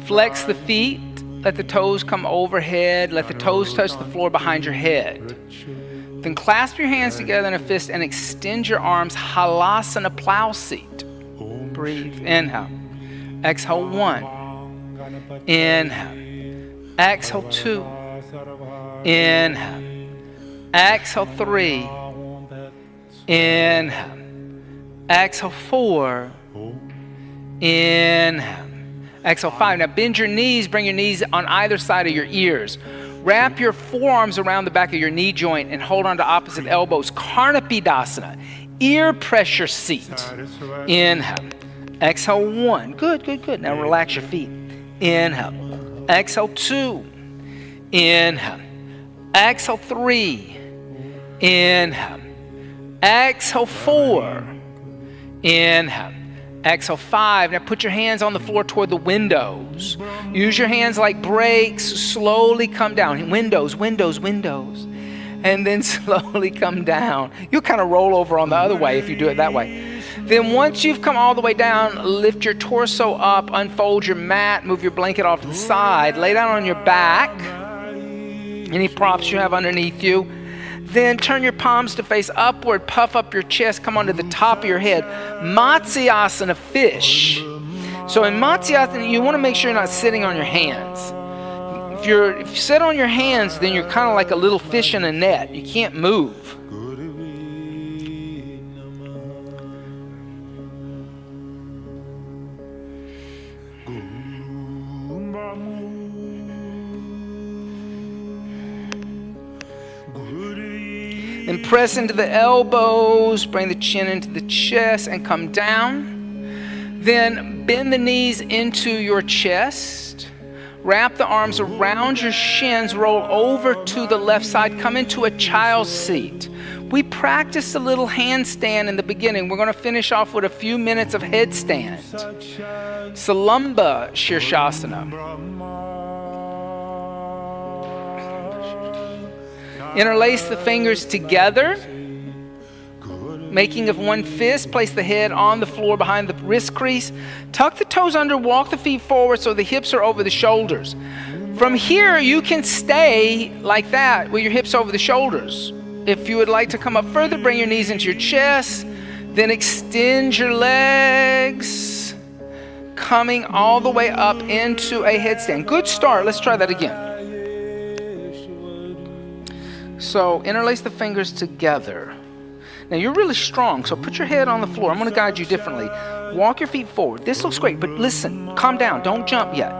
Flex the feet. Let the toes come overhead. Let the toes touch the floor behind your head. Then clasp your hands together in a fist and extend your arms. Halasana, plow seat. Breathe. Inhale. Exhale, 1. Inhale. Exhale, 2. Inhale. Exhale, 3. Inhale. Exhale, 4. Inhale. Exhale, 5. Now bend your knees. Bring your knees on either side of your ears. Wrap your forearms around the back of your knee joint and hold on to opposite elbows. Karnapidasana, ear pressure seat. Inhale. Exhale, 1. Good, good, good. Now relax your feet. Inhale. Exhale, 2. Inhale. Exhale, 3. Inhale. Exhale, 4. Inhale. Exhale, 5. Now put your hands on the floor toward the windows. Use your hands like brakes. Slowly come down. Windows, windows, windows. And then slowly come down. You'll kind of roll over on the other way if you do it that way. Then once you've come all the way down, lift your torso up, unfold your mat, move your blanket off to the side, lay down on your back. Any props you have underneath you. Then turn your palms to face upward, puff up your chest, come onto the top of your head. Matsyasana, fish. So in Matsyasana, you want to make sure you're not sitting on your hands. If you sit on your hands, then you're kind of like a little fish in a net. You can't move. And press into the elbows, bring the chin into the chest and come down. Then bend the knees into your chest. Wrap the arms around your shins, roll over to the left side, come into a child's seat. We practiced a little handstand in the beginning. We're going to finish off with a few minutes of headstand. Salamba Shirshasana. Interlace the fingers together, making of one fist. Place the head on the floor behind the wrist crease. Tuck the toes under, walk the feet forward so the hips are over the shoulders. From here, you can stay like that with your hips over the shoulders. If you would like to come up further, bring your knees into your chest. Then extend your legs, coming all the way up into a headstand. Good start. Let's try that again. So interlace the fingers together. Now you're really strong, so put your head on the floor. I'm going to guide you differently. Walk your feet forward. This looks great, but listen, calm down. Don't jump yet.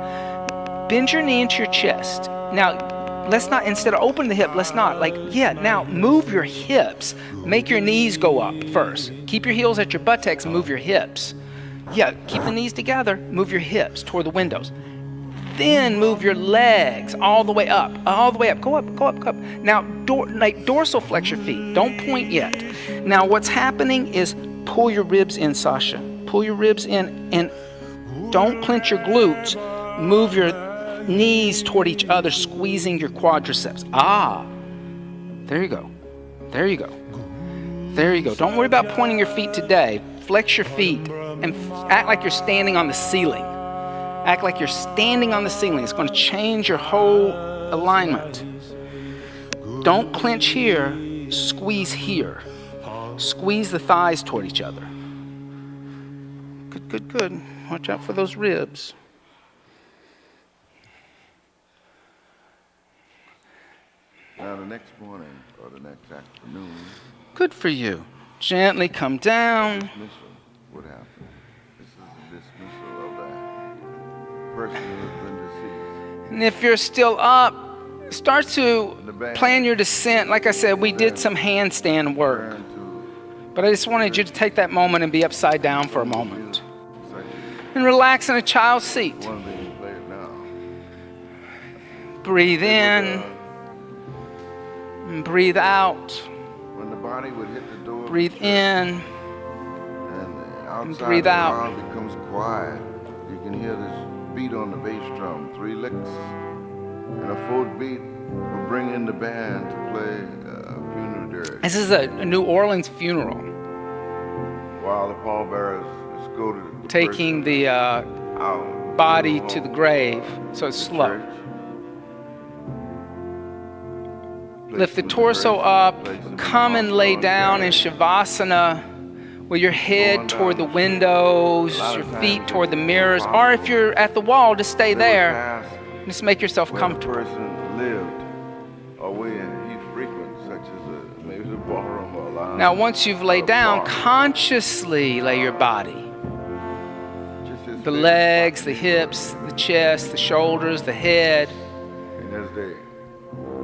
Bend your knee into your chest. Now, let's not, instead of open the hip, let's not. Now move your hips. Make your knees go up first. Keep your heels at your buttocks and move your hips. Yeah, keep the knees together. Move your hips toward the windows. Then move your legs all the way up. Go up, go up, go up. Now, dorsal flex your feet. Don't point yet. Now, what's happening is pull your ribs in, Sasha. Pull your ribs in and don't clench your glutes. Move your knees toward each other, squeezing your quadriceps. There you go. There you go. There you go. Don't worry about pointing your feet today. Flex your feet and act like you're standing on the ceiling. Act like you're standing on the ceiling. It's going to change your whole alignment. Don't clench here. Squeeze here. Squeeze the thighs toward each other. Good, good, good. Watch out for those ribs. Now the next morning or the next afternoon, Good for you. Gently come down. dismissal would happen. This is the dismissal of that person who has been deceased. And if you're still up, start to plan your descent. Like I said, we did some handstand work. Turn to But I just wanted you to take that moment and be upside down for a moment. section. And relax in a child's seat. One being played now. Breathe in and breathe out. When the body would hit the door, Breathe in. and the outside breathe out. ground becomes quiet, you can hear this beat on the bass drum, 3 licks, and a 4th beat will bring in the band to play a funeral dirge. This is a New Orleans funeral. While the pallbearers escorted the Taking person the out body the to the home, grave. So it's the slow. church. Lift the Place torso the up. place the Come and lay on down in carriage. Shavasana with your head toward the windows, your feet toward the mirrors. Or if you're at the wall, just stay There there. were paths Just make yourself where the comfortable. person lived, or where he frequents, such as maybe the ballroom or a lounge. Now, once you've laid or a down, bar. consciously lay your body. Just as The they legs, the walk hips, the chest, the shoulders, the head. And as they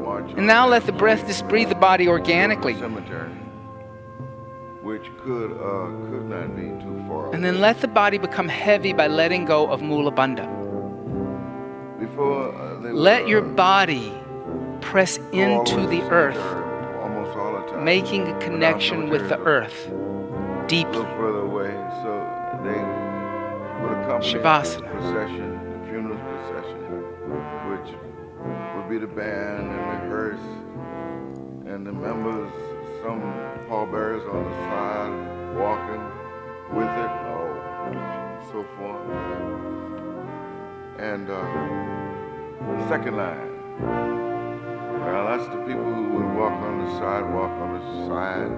march And now on let the down breath just breathe the body organically. cemetery, which could not be too far And away. then let the body become heavy by letting go of Mula Bandha. Before they Let would, your body press go into always the to earth, almost all the time, making a without connection with the cemeteries earth a deeply. little further away, so they would accompany Shavasana. the procession, the funeral procession, which would be the band and the hearse and the members, some pallbearers on the side walking with it, so forth. And the second line, well, that's the people who would walk on the side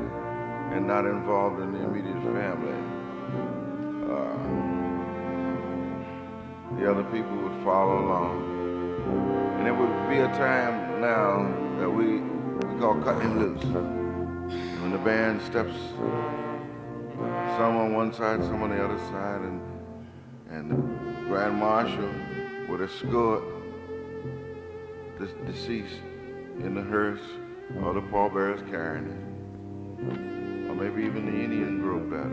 and not involved in the immediate family. The other people would follow along. And it would be a time now that we call cutting loose. When the band steps, some on one side, some on the other side, and the Grand Marshal would escort the deceased in the hearse, or the pallbearers carrying it. Or maybe even the Indian group that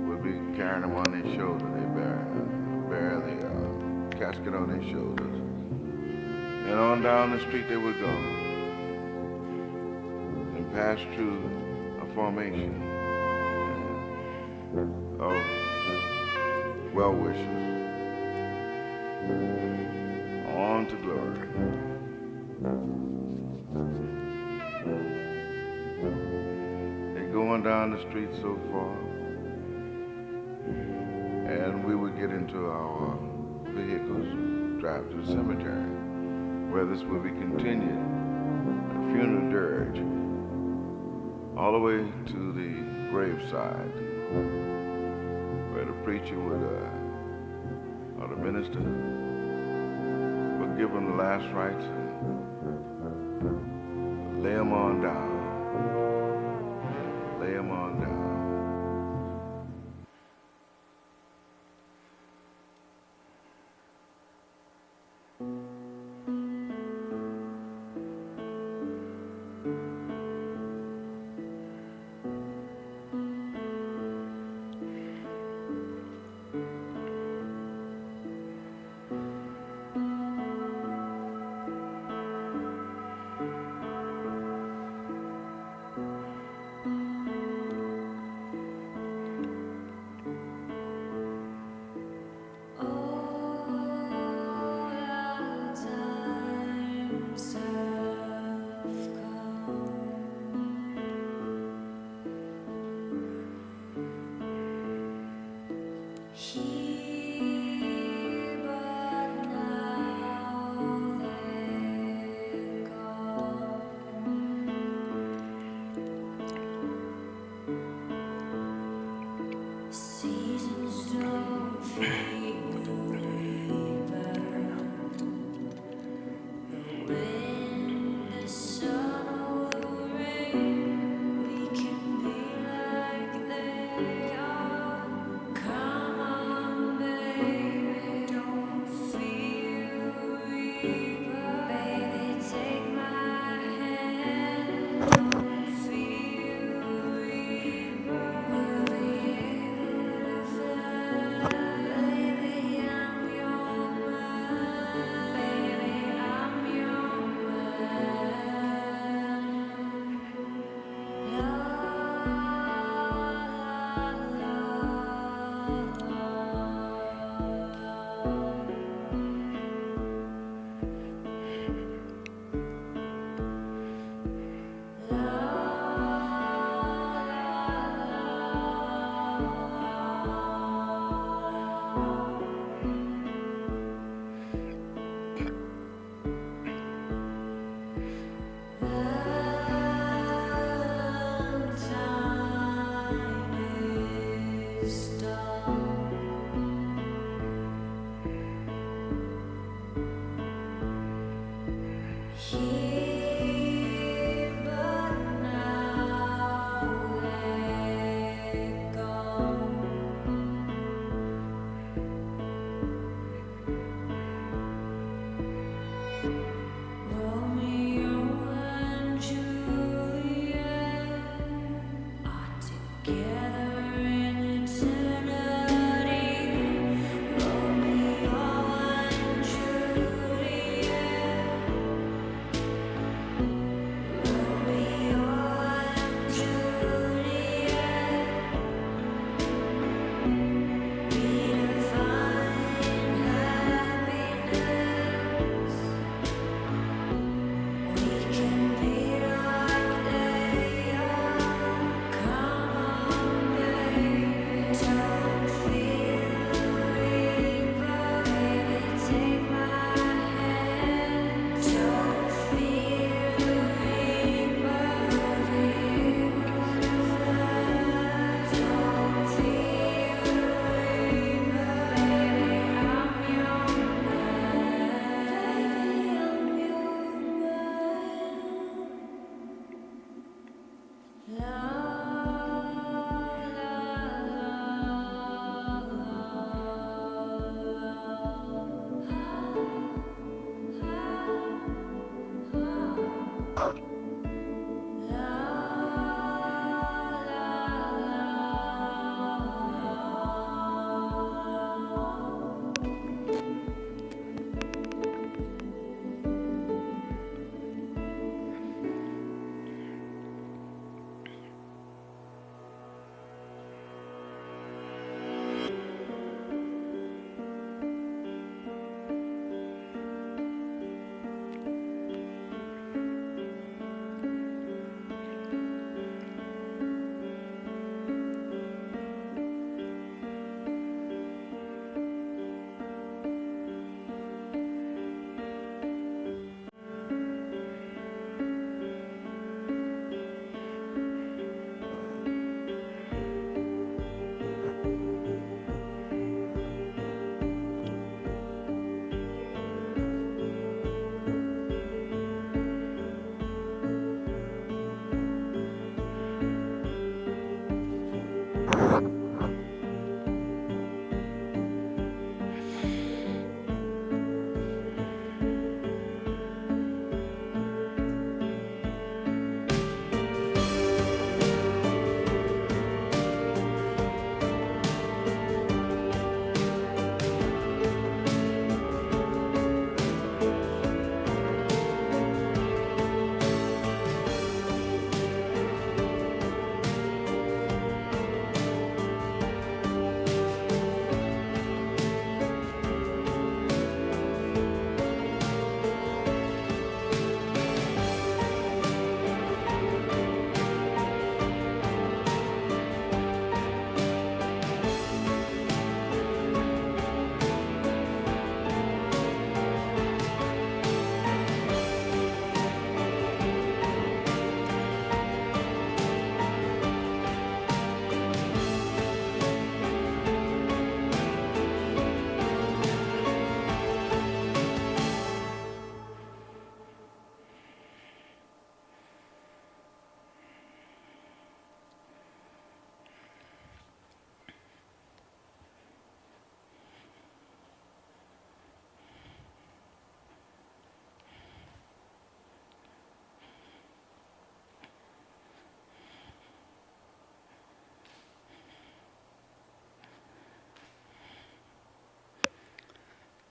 would be carrying them on their shoulder. They bear the casket on their shoulders. And on down the street they would go and pass through a formation of well-wishers on to glory. They're going down the street so far, and we would get into our vehicles, drive to the cemetery, where this would be continued, a funeral dirge, all the way to the graveside, where the preacher would, or the minister, would give them the last rites and lay them on down. Lay them on down.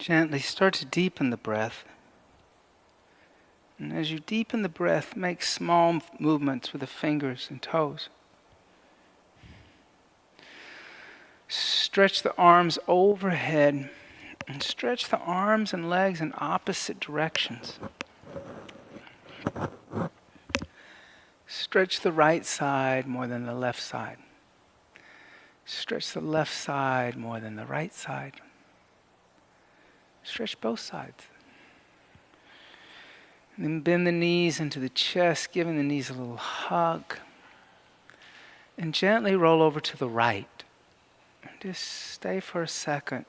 Gently start to deepen the breath. And as you deepen the breath, make small movements with the fingers and toes. Stretch the arms overhead and stretch the arms and legs in opposite directions. Stretch the right side more than the left side. Stretch the left side more than the right side. Stretch both sides. And then bend the knees into the chest, giving the knees a little hug. And gently roll over to the right. And just stay for a second.